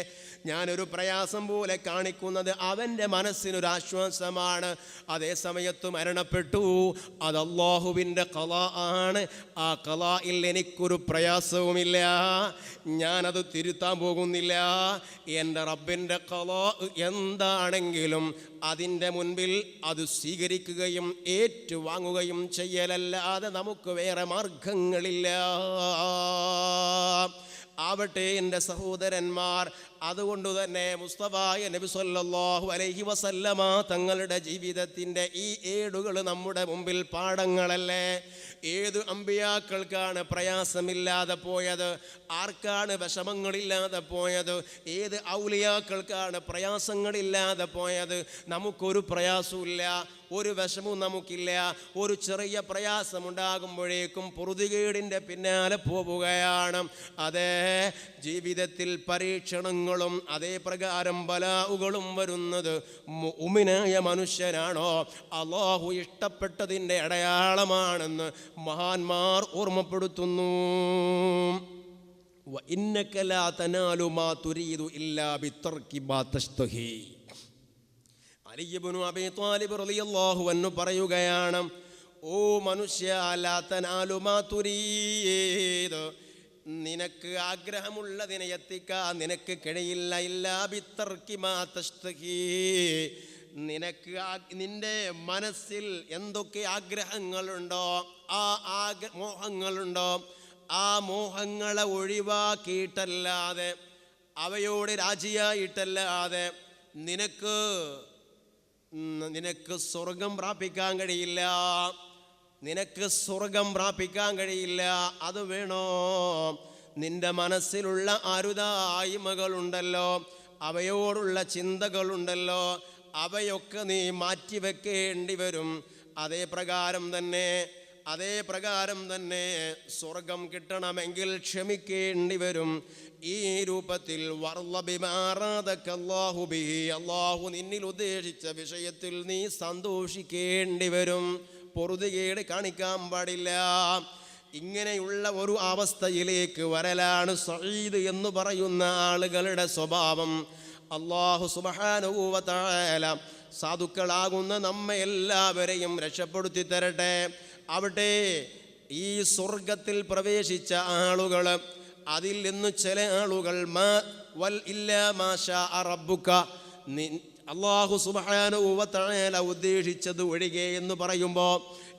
ഞാനൊരു പ്രയാസം പോലെ കാണിക്കുന്നത് അവൻ്റെ മനസ്സിനൊരു ആശ്വാസമാണ്. അതേ സമയത്ത് മരണപ്പെട്ടു, അത് അല്ലാഹുവിൻ്റെ ഖളാ ആണ്. ആ ഖളായിൽ എനിക്കൊരു പ്രയാസവുമില്ല, ഞാനത് തിരുത്താൻ പോകുന്നില്ല. എൻ്റെ റബ്ബിൻ്റെ ഖളാ എന്താണെങ്കിലും അതിൻ്റെ മുൻപിൽ അത് സ്വീകരിക്കുകയും ഏറ്റുവാങ്ങുകയും ചെയ്യലല്ലാതെ നമുക്ക് വേറെ മാർഗങ്ങളില്ല. ആവട്ടെ എൻ്റെ സഹോദരന്മാർ, അതുകൊണ്ട് തന്നെ മുസ്തഫായ നബി സല്ലല്ലാഹു അലൈഹി വസല്ലമ തങ്ങളുടെ ജീവിതത്തിൻ്റെ ഈ ഏടുകൾ നമ്മുടെ മുമ്പിൽ പാഠങ്ങളല്ലേ. ഏത് അമ്പിയാക്കൾക്കാണ് പ്രയാസമില്ലാതെ പോയത്? ആർക്കാണ് വിഷമങ്ങളില്ലാതെ പോയത്? ഏത് ഔലിയാക്കൾക്കാണ് പ്രയാസങ്ങളില്ലാതെ പോയത്? നമുക്കൊരു പ്രയാസമില്ല, ഒരു വിഷമവും നമുക്കില്ല. ഒരു ചെറിയ പ്രയാസമുണ്ടാകുമ്പോഴേക്കും പൊറുതികേടിൻ്റെ പിന്നാലെ പോവുകയാണ്. അതേ ജീവിതത്തിൽ പരീക്ഷണങ്ങളും അതേ പ്രകാരം ബലാഉകളും വരുന്നത് മുഅ്മിനായ മനുഷ്യനാണോ അല്ലാഹു ഇഷ്ടപ്പെട്ടതിൻ്റെ അടയാളമാണെന്ന് മഹാന്മാർ ഓർമ്മപ്പെടുത്തുന്നു. വഇന്നക ലാ തനാലു മാ തുരീദു ഇല്ലാ ബിതർക്കി മാ തശ്തഹി. അലി ഇബ്നു അബീ ത്വാലിബ് റളിയല്ലാഹു അൻഹു പറയുകയാണ്, ഓ മനുഷ്യ, ലാ തനാലു മാ തുരീദ്, നിനക്ക് ആഗ്രഹമുള്ളതിനെ എത്തിക്കാൻ നിനക്ക് കഴിയില്ല. ഇല്ലാ ബിതർക്കി മാ തശ്തഹി, നിനക്ക് നിന്റെ മനസ്സിൽ എന്തൊക്കെ ആഗ്രഹങ്ങളുണ്ടോ, ആ മോഹങ്ങളുണ്ടോ, ആ മോഹങ്ങളെ ഒഴിവാക്കിയിട്ടല്ലാതെ, അവയോട് രാജിയായിട്ടല്ലാതെ നിനക്ക് സ്വർഗം പ്രാപിക്കാൻ കഴിയില്ല. നിനക്ക് സ്വർഗം പ്രാപിക്കാൻ കഴിയില്ല. അത് വേണോ? നിന്റെ മനസ്സിലുള്ള അരുതായ്മകളുണ്ടല്ലോ, അവയോടുള്ള ചിന്തകളുണ്ടല്ലോ, അവയൊക്കെ നീ മാറ്റിവെക്കേണ്ടി വരും. അതേ പ്രകാരം തന്നെ സ്വർഗം കിട്ടണമെങ്കിൽ ക്ഷമിക്കേണ്ടി വരും. ഈ രൂപത്തിൽ അല്ലാഹു നിന്നിൽ ഉദ്ദേശിച്ച വിഷയത്തിൽ നീ സന്തോഷിക്കേണ്ടി വരും. പൊറുതികേട് കാണിക്കാൻ പാടില്ല. ഇങ്ങനെയുള്ള ഒരു അവസ്ഥയിലേക്ക് വരലാണ് സഈദ് എന്ന് പറയുന്ന ആളുകളുടെ സ്വഭാവം. അല്ലാഹു സുബ്ഹാനഹു വ തആല സാധുക്കളാകുന്ന നമ്മെ എല്ലാവരെയും രക്ഷപ്പെടുത്തി തരട്ടെ. അവിടെ ഈ സ്വർഗത്തിൽ പ്രവേശിച്ച ആളുകൾ, അതിൽ നിന്ന് ചില ആളുകൾ അല്ലാഹു സുബ്ഹാനഹു വ തആല ഉദ്ദേശിച്ചത് ഒഴികെ എന്ന് പറയുമ്പോൾ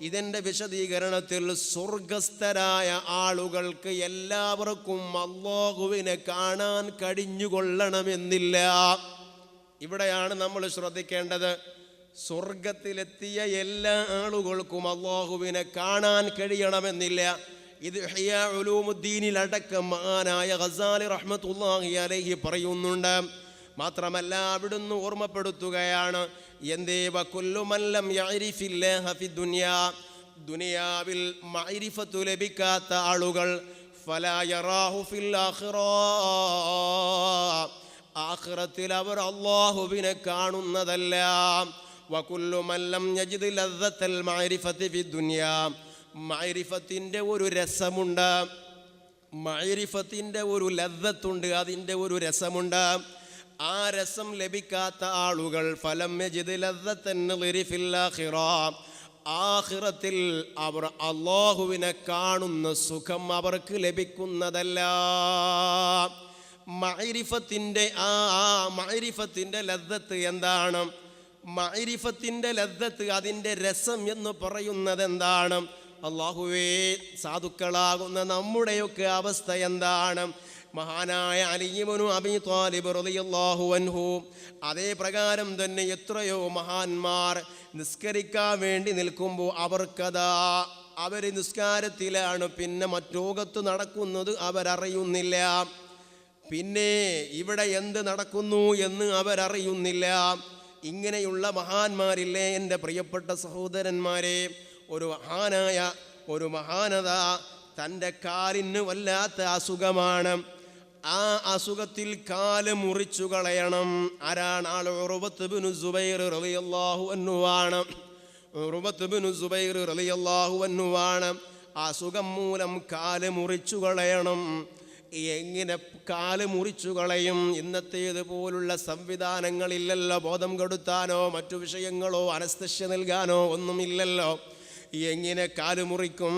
ഇതിൻ്റെ വിശദീകരണത്തിൽ സ്വർഗസ്ഥരായ ആളുകൾക്ക് എല്ലാവർക്കും അല്ലാഹുവിനെ കാണാൻ കഴിഞ്ഞുകൊള്ളണമെന്നില്ല. ഇവിടെയാണ് നമ്മൾ ശ്രദ്ധിക്കേണ്ടത്. സ്വർഗത്തിലെത്തിയ എല്ലാ ആളുകൾക്കും അല്ലാഹുവിനെ കാണാൻ കഴിയണമെന്നില്ല. ഇത് ഇഹ്യാ ഉലൂമുദ്ദീനിൽ അടക്കം മഹാനായ ഗസാലി റഹ്മത്തുള്ളാഹി അലൈഹി പറയുന്നുണ്ട്. മാത്രമല്ല അവിടുന്ന് ഓർമ്മപ്പെടുത്തുകയാണ്, എന്തേ വകുല്ലു മൻ ലം യഅരിഫില്ലാഹ ഫി ദുനിയാ, ദുനിയാവിൽ മഅരിഫത്ത് ലഭിക്കാത്ത ആളുകൾ ഫലാ യറാഹു ഫിൽ ആഖിറ, ആഖിറത്തിൽ അവർ അല്ലാഹുവിനെ കാണുന്നതല്ല. വകുല്ലു മൻ ലം യജിദ് ലദ്ദത്തൽ മഅരിഫത്തി ഫി ദുനിയാ, മഅരിഫത്തിന്റെ ഒരു രസമുണ്ട്, മഅരിഫത്തിന്റെ ഒരു ലദ്ദത്തുണ്ട്, അതിൻ്റെ ഒരു രസമുണ്ട്. ആ രസം ലഭിക്കാത്ത ആളുകൾ ഫലം യജിദ് ലദ്ദത്തൻ നളിരി ഫിൽ ആഖിറ, ആഖിറത്തിൽ അവർ അല്ലാഹുവിനെ കാണുന്ന സുഖം അവർക്ക് ലഭിക്കുന്നതല്ല. മഅരിഫത്തിന്റെ ലദ്ദത്ത് എന്താണ്? മഅരിഫത്തിന്റെ ലദ്ദത്ത്, അതിൻ്റെ രസം എന്ന് പറയുന്നത് എന്താണ്? അല്ലാഹുവേ, സാധുക്കളാകുന്ന നമ്മുടെയൊക്കെ അവസ്ഥ എന്താണ്? മഹാനായ അലി ഇബ്നു അബീ ത്വാലിബ് റളിയല്ലാഹു അൻഹു, അതേ പ്രകാരം തന്നെ എത്രയോ മഹാന്മാർ നിസ്കരിക്കാൻ വേണ്ടി നിൽക്കുമ്പോൾ അവർ നിസ്കാരത്തിലാണ്, പിന്നെ മറ്റോകത്ത് നടക്കുന്നത് അവരറിയുന്നില്ല. പിന്നെ ഇവിടെ എന്ത് നടക്കുന്നു എന്ന് അവരറിയുന്നില്ല. ഇങ്ങനെയുള്ള മഹാന്മാരില്ലേ എൻ്റെ പ്രിയപ്പെട്ട സഹോദരന്മാരെ? ഒരു മഹാനത തൻ്റെ കാലിന് വല്ലാത്ത അസുഖമാണ്. ആ അസുഖത്തിൽ കാല് മുറിച്ചു കളയണം. ആരാണ്? ആൾ ഉർവത്ത് ബിനു സുബൈർ റളിയല്ലാഹു അൻഹുവാണ്. ഉർവത്ത് ബിനു സുബൈർ റളിയല്ലാഹു അൻഹുവാണ്. അസുഖം മൂലം കാല് മുറിച്ചു കളയണം. എങ്ങനെ കാല് മുറിച്ചു കളയും? ഇന്നത്തേതുപോലുള്ള സംവിധാനങ്ങളില്ലല്ലോ. ബോധം കെടുത്താനോ മറ്റു വിഷയങ്ങളോ അനസ്തേഷ്യ നൽകാനോ ഒന്നുമില്ലല്ലോ. എങ്ങനെ കാല് മുറിക്കും?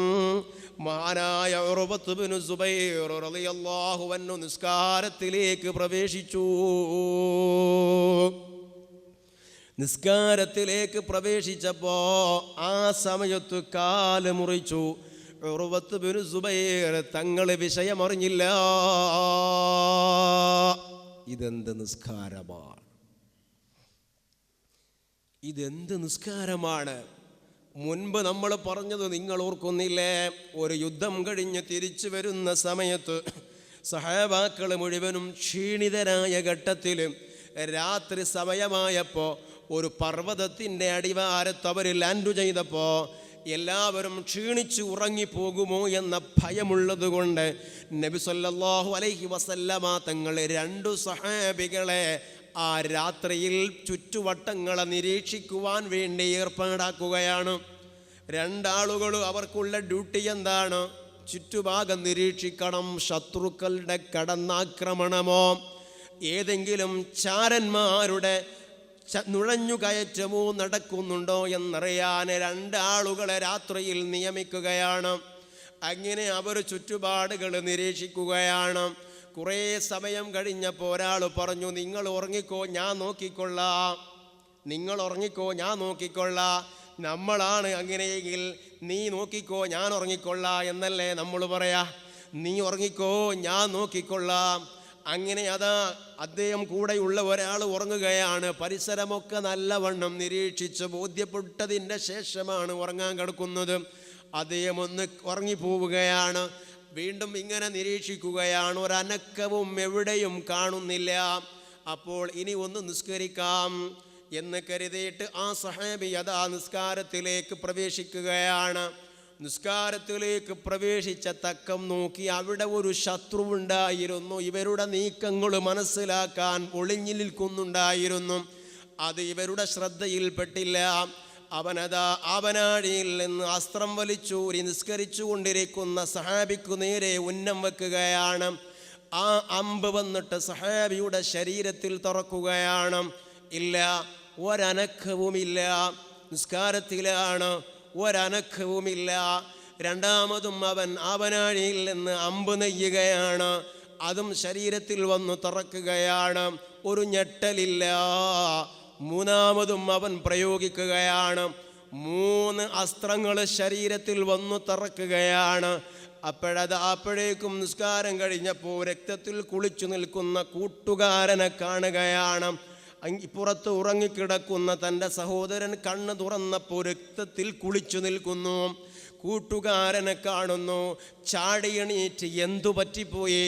മഹാനായ ഉർവത്ത് ബിനു സുബൈർ റളിയല്ലാഹു അൻഹു നിസ്കാരത്തിലേക്ക് പ്രവേശിച്ചു. നിസ്കാരത്തിലേക്ക് പ്രവേശിച്ചപ്പോ ആ സമയത്ത് കാല് മുറിച്ചു. ഉർവത്ത് ബിനു സുബൈർ തങ്ങൾ വിഷയമറിഞ്ഞില്ല. ഇതെന്ത് നിസ്കാരമാണ്, ഇതെന്ത് നിസ്കാരമാണ്. മുൻപ് നമ്മൾ പറഞ്ഞത് നിങ്ങൾ ഓർക്കുന്നില്ലേ? ഒരു യുദ്ധം കഴിഞ്ഞ് തിരിച്ചു വരുന്ന സമയത്ത് സഹാബാക്കൾ മുഴുവനും ക്ഷീണിതരായ ഘട്ടത്തിൽ രാത്രി സമയമായപ്പോൾ ഒരു പർവ്വതത്തിൻ്റെ അടിവാരത്ത് അവർ ലാൻഡ് ചെയ്തപ്പോൾ എല്ലാവരും ക്ഷീണിച്ച് ഉറങ്ങിപ്പോകുമോ എന്ന ഭയമുള്ളത് കൊണ്ട് നബി സല്ലല്ലാഹു അലൈഹി വസല്ലമ തങ്ങൾ 2 സഹാബികളെ ആ രാത്രിയിൽ ചുറ്റുവട്ടങ്ങളെ നിരീക്ഷിക്കുവാൻ വേണ്ടി ഏർപ്പാടാക്കുകയാണ്. 2 ആളുകൾ അവർക്കുള്ള ഡ്യൂട്ടി എന്താണ്? ചുറ്റുഭാഗം നിരീക്ഷിക്കണം. ശത്രുക്കളുടെ കടന്നാക്രമണമോ ഏതെങ്കിലും ചാരന്മാരുടെ നുഴഞ്ഞുകയറ്റമോ നടക്കുന്നുണ്ടോ എന്നറിയാൻ 2 ആളുകളെ രാത്രിയിൽ നിയമിക്കുകയാണ്. അങ്ങനെ അവർ ചുറ്റുപാടുകൾ നിരീക്ഷിക്കുകയാണ്. കുറേ സമയം കഴിഞ്ഞപ്പോൾ ഒരാൾ പറഞ്ഞു, നിങ്ങൾ ഉറങ്ങിക്കോ, ഞാൻ നോക്കിക്കൊള്ളാം. നിങ്ങൾ ഉറങ്ങിക്കോ, ഞാൻ നോക്കിക്കൊള്ളാം. നമ്മളാണ് അങ്ങനെയെങ്കിൽ നീ നോക്കിക്കോ, ഞാൻ ഉറങ്ങിക്കൊള്ളാം എന്നല്ലേ നമ്മൾ പറയാ. നീ ഉറങ്ങിക്കോ, ഞാൻ നോക്കിക്കൊള്ളാം. അങ്ങനെ അതാ അദ്ദേഹം കൂടെയുള്ള ഒരാൾ ഉറങ്ങുകയാണ്. പരിസരമൊക്കെ നല്ലവണ്ണം നിരീക്ഷിച്ച് ബോധ്യപ്പെട്ടതിൻ്റെ ശേഷമാണ് ഉറങ്ങാൻ കിടക്കുന്നത്. അദ്ദേഹം ഒന്ന് ഉറങ്ങിപ്പോവുകയാണ്. വീണ്ടും ഇങ്ങനെ നിരീക്ഷിക്കുകയാണ്. ഒരനക്കവും എവിടെയും കാണുന്നില്ല. അപ്പോൾ ഇനി ഒന്ന് നിസ്കരിക്കാം എന്ന് കരുതിയിട്ട് ആ സഹാബി അതാ നിസ്കാരത്തിലേക്ക് പ്രവേശിക്കുകയാണ്. നിസ്കാരത്തിലേക്ക് പ്രവേശിച്ച തക്കം നോക്കി അവിടെ ഒരു ശത്രുവുണ്ടായിരുന്നു. ഇവരുടെ നീക്കങ്ങൾ മനസ്സിലാക്കാൻ ഒളിഞ്ഞു നിൽക്കുന്നുണ്ടായിരുന്നു. അത് ഇവരുടെ ശ്രദ്ധയിൽപ്പെട്ടില്ല. അവനതാ അവനാഴിയിൽ നിന്ന് അസ്ത്രം വലിച്ചൂരി നിസ്കരിച്ചു കൊണ്ടിരിക്കുന്ന സഹാബിക്കു നേരെ ഉന്നം വെക്കുകയാണ്. ആ അമ്പ് വന്നിട്ട് സഹാബിയുടെ ശരീരത്തിൽ തുറക്കുകയാണ്. ഇല്ല, ഒരനക്കവുമില്ല. നിസ്കാരത്തിലാണ്, ഒരനക്കവുമില്ല. രണ്ടാമതും അവൻ അവനാഴിയിൽ നിന്ന് അമ്പ് നെയ്യുകയാണ്. അതും ശരീരത്തിൽ വന്നു തുറക്കുകയാണ്. ഒരു ഞെട്ടലില്ല. മൂന്നാമതും അവൻ പ്രയോഗിക്കുകയാണ്. 3 അസ്ത്രങ്ങൾ ശരീരത്തിൽ വന്നു തറക്കുകയാണ്. അപ്പോഴേക്കും നിസ്കാരം കഴിഞ്ഞപ്പോൾ രക്തത്തിൽ കുളിച്ചു നിൽക്കുന്ന കൂട്ടുകാരനെ കാണുകയാണ്. പുറത്ത് ഉറങ്ങിക്കിടക്കുന്ന തൻ്റെ സഹോദരൻ കണ്ണ് തുറന്നപ്പോൾ രക്തത്തിൽ കുളിച്ചു നിൽക്കുന്നു. കൂട്ടുകാരനെ കാണുന്നു. ചാടിയണീറ്റ് എന്തു പറ്റിപ്പോയി?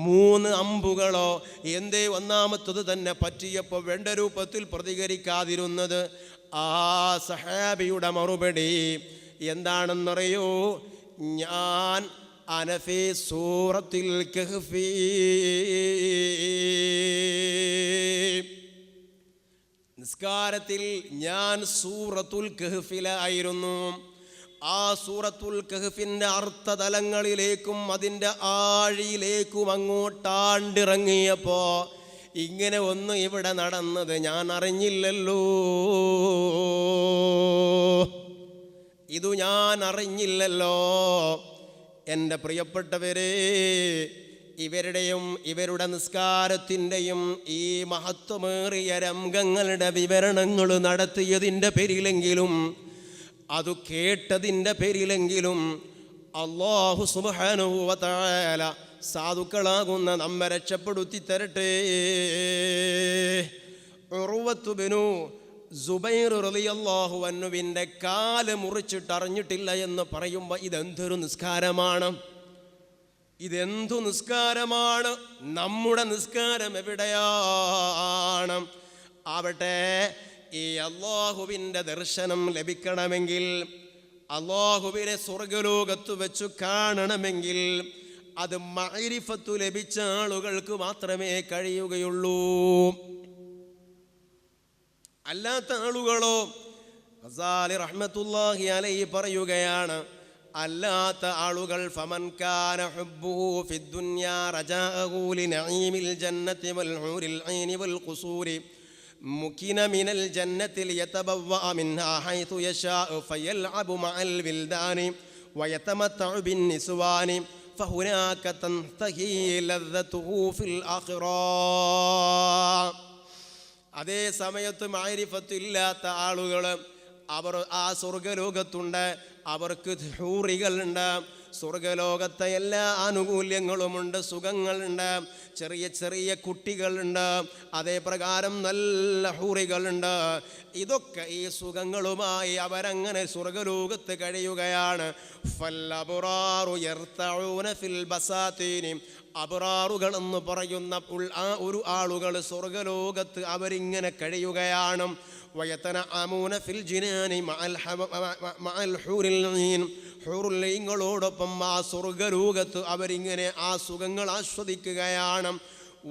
3 അമ്പുകളോ? എന്തേ ഒന്നാമത്തത് തന്നെ പറ്റിയപ്പോൾ വേണ്ട രൂപത്തിൽ പ്രതികരിക്കാതിരുന്നത്? ആ സഹാബിയുടെ മറുപടി എന്താണെന്നറിയോ? ഞാൻ അനഫി സൂറത്തിൽ കഹ്ഫി, നിസ്കാരത്തിൽ ഞാൻ സൂറത്തുൽ കഹ്ഫിലായിരുന്നു. ആ സൂറത്തുൽ കഹ്ഫിൻ്റെ അർത്ഥതലങ്ങളിലേക്കും അതിൻ്റെ ആഴിയിലേക്കും അങ്ങോട്ടാണ്ടിറങ്ങിയപ്പോൾ ഇങ്ങനെ ഒന്ന് ഇവിടെ നടന്നത് ഞാൻ അറിഞ്ഞില്ലല്ലോ. ഇതു ഞാൻ അറിഞ്ഞില്ലല്ലോ. എൻ്റെ പ്രിയപ്പെട്ടവരെ, ഇവരുടെ നിസ്കാരത്തിൻ്റെയും ഈ മഹത്വമേറിയ രംഗങ്ങളുടെ വിവരണങ്ങൾ നടത്തിയതിൻ്റെ പേരിലെങ്കിലും അതു കേട്ടതിൻ്റെ പേരിലെങ്കിലും അല്ലാഹു സുബ്ഹാനഹു വ തആല സാധുക്കളാകുന്ന നമ്മെ രക്ഷപ്പെടുത്തി തരട്ടെ. ഉർവത്ത് ബിനു സുബൈർ റളിയല്ലാഹു അൻഹുവിൻ്റെ കാല് മുറിച്ചിട്ട് അറിഞ്ഞിട്ടില്ല എന്ന് പറയുമ്പോൾ ഇതെന്തൊരു നിസ്കാരമാണ്, ഇതെന്തു നിസ്കാരമാണ്? നമ്മുടെ നിസ്കാരം എവിടെയാണ്? ആവട്ടെ, ഈ അല്ലാഹുവിൻ്റെ ദർശനം ലഭിക്കണമെങ്കിൽ, അല്ലാഹുവിനെ സ്വർഗലോകത്ത് വെച്ചു കാണണമെങ്കിൽ അത് മഅരിഫത്ത് ലഭിച്ച ആളുകൾക്ക് മാത്രമേ കഴിയുകയുള്ളൂ. അല്ലാത്ത ആളുകളോ? ഗസാലി റഹ്മത്തുള്ളാഹി അലൈഹി പറയുകയാണ്, അല്ലാത്ത ആളുകൾ ഫമൻ കാന ഹുബ്ബുഹു ഫിദ്ദുനിയാ റജാഅഹു ലിനഈമിൽ ജന്നതി വൽ ഹൂരിൽ ഐനി വൽ ഖുസൂരി മുകിന മിനൽ ജന്നതി ലിയതബവ്വഅ മിൻഹാ ഹൈതു യശാഉ ഫയൽഅബു മഅൽ വിൽദാനി വയതമത്തഉ ബിന്നിസ്വാനി ഫഹുനാക തൻതഹി ലദ്ദതുഹു ഫിൽ ആഖിറ. അതേ സമയത്ത് മഅരിഫത്തില്ലാത്ത ആളുകൾ അവർ ആ സ്വർഗലോകത്തുണ്ട്. അവർക്ക് ഹൂറികളുണ്ട്. സ്വർഗലോകത്തെ എല്ലാ ആനുകൂല്യങ്ങളുമുണ്ട്, സുഖങ്ങളുണ്ട്, ചെറിയ ചെറിയ കുട്ടികളുണ്ട്, അതേ പ്രകാരം നല്ല ഹൂറികളുണ്ട്. ഇതൊക്കെ ഈ സുഖങ്ങളുമായി അവരങ്ങനെ സ്വർഗലോകത്ത് കഴിയുകയാണ്. ഫല്ലബ്റാറു യർതഊന ഫിൽ ബസാതീനി, അബ്റാറുകൾ എന്ന് പറയുന്ന ഒരു ആളുകൾ സ്വർഗലോകത്ത് അവരിങ്ങനെ കഴിയുകയാണ്. വയതനഅമൂന ഫിൽ ജിനാനി മഅൽ ഹൂറിൽ ഈൻ, ഹൂറുൽ ഈങ്ങളോടൊപ്പം ആ സ്വർഗലോകത്ത് അവരിങ്ങനെ ആ സുഖങ്ങൾ ആസ്വദിക്കുകയാണ്.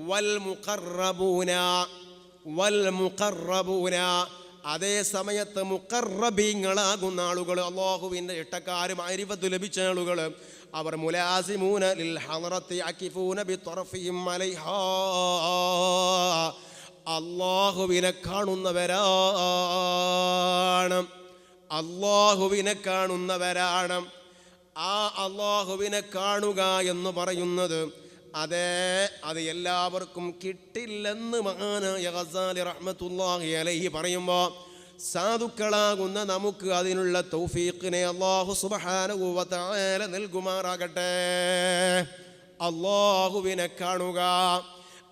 വൽ മുഖറബൂന, അതേ സമയത്ത് മുഖറബീങ്ങളാകുന്ന ആളുകൾ, അല്ലാഹുവിൻ്റെ ഇഷ്ടക്കാരും അരിഫത്ത് ലഭിച്ച ആളുകൾ, അവർ മുലാസിമൂന ലിൽ ഹളറത്തി അകിഫൂന ബിത്റഫിഹിം അലൈഹാ, അല്ലാഹുവിനെ കാണുന്നവരാണ്. അല്ലാഹുവിനെ കാണുന്നവരാണ്. ആ അല്ലാഹുവിനെ കാണുക എന്ന് പറയുന്നത് അത് എല്ലാവർക്കും കിട്ടില്ലെന്ന് മഹാനായ ഗസാലി റഹ്മത്തുള്ളാഹി അലൈഹി പറയുമ്പോൾ, സാധുക്കളാകുന്ന നമുക്ക് അതിനുള്ള തൗഫീഖിനെ അല്ലാഹു സുബ്ഹാനഹു വ തആല നൽകുമാറാകട്ടെ. അല്ലാഹുവിനെ കാണുക,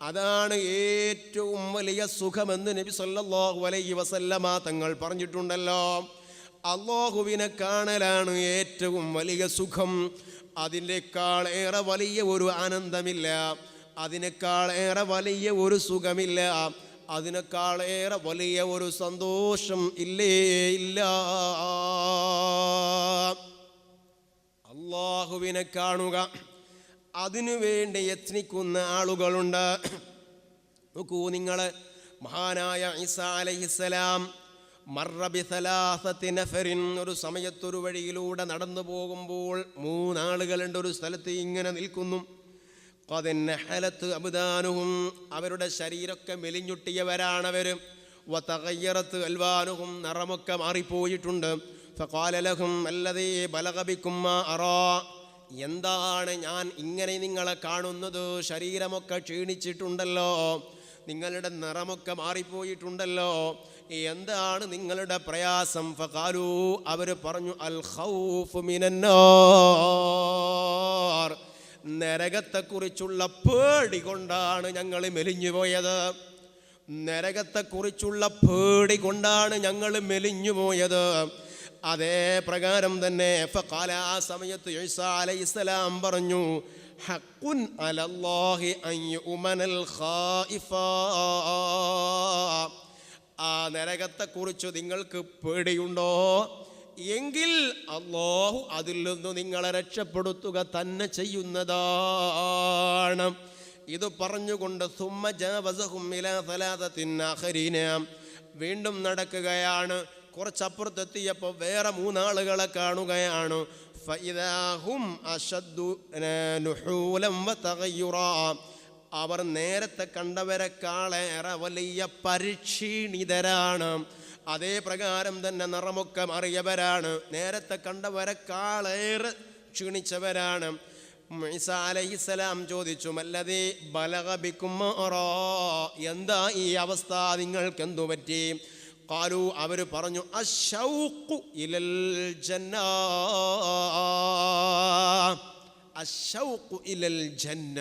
അതാണ് ഏറ്റവും വലിയ സുഖമെന്ന് നബി സല്ലല്ലാഹു അലൈഹി വസല്ലമ തങ്ങൾ പറഞ്ഞിട്ടുണ്ടല്ലോ. അല്ലാഹുവിനെ കാണലാണ് ഏറ്റവും വലിയ സുഖം. അതിനേക്കാൾ ഏറെ വലിയ ഒരു ആനന്ദമില്ല, അതിനേക്കാൾ ഏറെ വലിയ ഒരു സുഖമില്ല, അതിനേക്കാൾ ഏറെ വലിയ ഒരു സന്തോഷം ഇല്ലേ ഇല്ല. അല്ലാഹുവിനെ കാണുക, അതിനു വേണ്ടി യത്നിക്കുന്ന ആളുകളുണ്ട്. നോക്കൂ നിങ്ങൾ, മഹാനായ ഈസാ അലൈഹിസ്സലാം മർറ ബിസലാസത്തി നഫരിൻ, ഒരു സമയത്തൊരു വഴിയിലൂടെ നടന്നു പോകുമ്പോൾ 3 ആളുകളുണ്ട് ഒരു സ്ഥലത്ത് ഇങ്ങനെ നിൽക്കുന്നു. ഖദന്നഹലത്ത് അബ്ദാനുഹും, അവരുടെ ശരീരമൊക്കെ മെലിഞ്ഞുട്ടിയവരാണവർ. വതഗയ്യറത്ത് അൽവാനുഹും, നിറമൊക്കെ മാറിപ്പോയിട്ടുണ്ട്. ഫഖാല ലഹും അല്ലദീ ബലഗ ബികും മാ അറാ, എന്താണ് ഞാൻ ഇങ്ങനെ നിങ്ങളെ കാണുന്നത്? ശരീരമൊക്കെ ക്ഷീണിച്ചിട്ടുണ്ടല്ലോ, നിങ്ങളുടെ നിറമൊക്കെ മാറിപ്പോയിട്ടുണ്ടല്ലോ, എന്താണ് നിങ്ങളുടെ പ്രയാസം? ഫഖാലു, അവർ പറഞ്ഞു, അൽ ഖൗഫു മിനന്നാർ, നരകത്തെക്കുറിച്ചുള്ള പേടി കൊണ്ടാണ് ഞങ്ങൾ മെലിഞ്ഞുപോയത്. നരകത്തെക്കുറിച്ചുള്ള പേടി കൊണ്ടാണ് ഞങ്ങൾ മെലിഞ്ഞുപോയത്. അതേ പ്രകാരം തന്നെ ഫഖാല, ആ സമയത്ത് ഈസാ അലൈഹിസ്സലാം പറഞ്ഞു, ഹഖ്ഖുൻ അലല്ലാഹി അൻ യുഅ്മനൽ ഖായിഫാ, ആ നരകത്തെക്കുറിച്ച് നിങ്ങൾക്ക് പേടിയുണ്ടോ എങ്കിൽ അല്ലാഹു അതിൽ നിന്ന് നിങ്ങളെ രക്ഷപ്പെടുത്തുക തന്നെ ചെയ്യുന്നതാണ്. ഇത് പറഞ്ഞുകൊണ്ട് സുമ്മ ജാവസഹും ഇലാ സലാസത്തിൻ ആഖരീന, വീണ്ടും നടക്കുകയാണ്. കുറച്ചപ്പുറത്തെത്തിയപ്പോൾ വേറെ 3 ആളുകളെ കാണുകയാണ്. ഫഇദാഹും അശദ്ദു നുഹൂലൻ വതഗയ്യുറാ, അവർ നേരത്തെ കണ്ടവരെക്കാളേറെ വലിയ പരിക്ഷീണിതരാണ്. അതേ പ്രകാരം തന്നെ നിറമൊക്കെ മാറിയവരാണ്, നേരത്തെ കണ്ടവരെക്കാളേറെ ക്ഷീണിച്ചവരാണ്. ഈസാ അലൈഹിസ്സലാം ചോദിച്ചു, മല്ലദീ ബലഗ ബികും മാ അറാ, എന്താ ഈ അവസ്ഥ, നിങ്ങൾക്ക് എന്തു പറ്റി? ഖാലു, അവർ പറഞ്ഞു, അശ്ശൗഖു ഇലൽ ജന്ന, അശ്ശൗഖു ഇലൽ ജന്ന,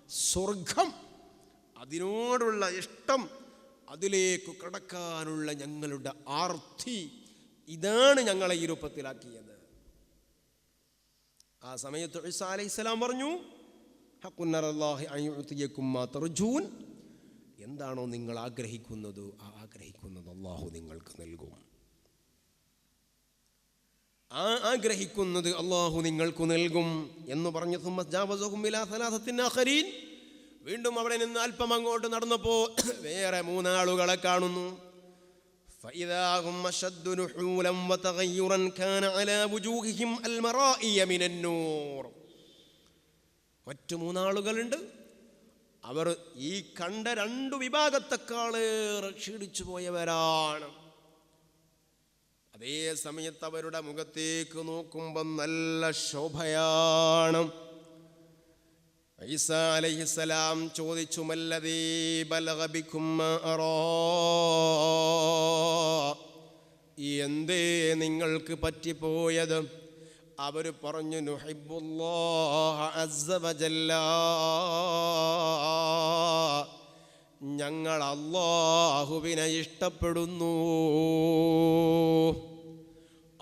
സ്വർഗം, അതിനോടുള്ള ഇഷ്ടം, അതിലേക്ക് കടക്കാനുള്ള ഞങ്ങളുടെ ആർത്തി, ഇതാണ് ഞങ്ങളെ ഈ രൂപത്തിലാക്കിയത്. ആ സമയത്ത് ഈസാ അലൈഹിസ്സലാം പറഞ്ഞു, ഹഖ്ഖുൻ അലല്ലാഹി അൻ യുഅ്തിയകും മാ തർജൂൻ, എന്താണോ നിങ്ങൾ ആഗ്രഹിക്കുന്നത് ആ ആഗ്രഹിക്കുന്നത് അല്ലാഹു നിങ്ങൾക്ക് നൽകും. ആ ആഗ്രഹിക്കുന്നത് അല്ലാഹു നിങ്ങൾക്ക് നൽകും എന്ന് പറഞ്ഞു. സുമ്മ ജാവസഹും ഇലാ സലാസത്തിൻ ആഖരീൻ, വീണ്ടും അവിടെ നിന്ന് അല്പം അങ്ങോട്ട് നടന്നപ്പോൾ വേറെ 3 ആളുകളെ കാണുന്നു. ഫഇദാഹും അശദ്ദു നുഹൂലൻ വതഗയ്യുറൻ കാന അലാ വുജൂഹിഹിം അൽമറാഇയ മിനന്നൂർ, മറ്റു 3 ആളുകളുണ്ട്. അവർ ഈ കണ്ട 2 വിഭാഗത്തെക്കാളേറെ ക്ഷീണിച്ചു പോയവരാണ്. അതേ സമയത്ത് അവരുടെ മുഖത്തേക്ക് നോക്കുമ്പോൾ നല്ല ശോഭയാണ്. ഈസാ അലൈഹിസ്സലാം ചോദിച്ചു, മല്ലദീ ബലഗ ബികും മാ അറാ, എന്തേ നിങ്ങൾക്ക് പറ്റിപ്പോയത്? അവർ പറഞ്ഞു നുഹിബ്ബുല്ലാഹ അസ്സ വജല്ല, ഞങ്ങൾ അല്ലാഹുവിനെ ഇഷ്ടപ്പെടുന്നു.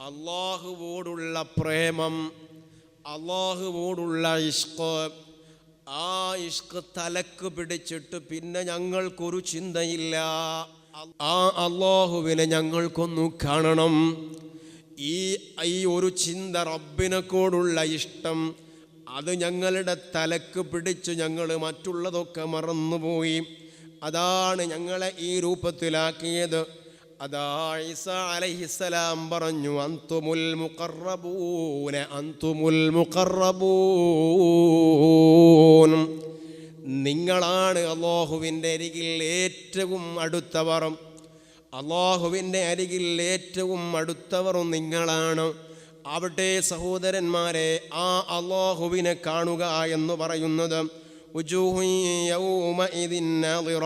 അല്ലാഹുവോടുള്ള പ്രേമം, അല്ലാഹുവോടുള്ള ഇഷ്ക്, ആ ഇഷ്ക് തലക്ക് പിടിച്ചിട്ട് പിന്നെ ഞങ്ങൾക്കൊരു ചിന്തയില്ല. ആ അല്ലാഹുവിനെ ഞങ്ങൾക്കൊന്നു കാണണം. ഈ ഒരു ചിന്ത, റബ്ബിനെക്കോടുള്ള ഇഷ്ടം, അത് ഞങ്ങളുടെ തലക്ക് പിടിച്ച് ഞങ്ങൾ മറ്റുള്ളതൊക്കെ മറന്നുപോയി. അതാണ് ഞങ്ങളെ ഈ രൂപത്തിലാക്കിയത്. അതാ ഈസാ അലൈഹിസ്സലാം പറഞ്ഞു, അന്തുമുൽ മുഖറബൂന, അന്തുമുൽ മുഖറബൂൻ, നിങ്ങളാണ് അല്ലാഹുവിൻ്റെ അരികിൽ ഏറ്റവും അടുത്തവർ. അല്ലാഹുവിൻ്റെ അരികിൽ ഏറ്റവും അടുത്തവർ നിങ്ങളാണ്. അവിടെ സഹോദരന്മാരെ, ആ അല്ലാഹുവിനെ കാണുക എന്ന് പറയുന്നത് ഉജൂഹു യൗമഇദിൻ നാളിറ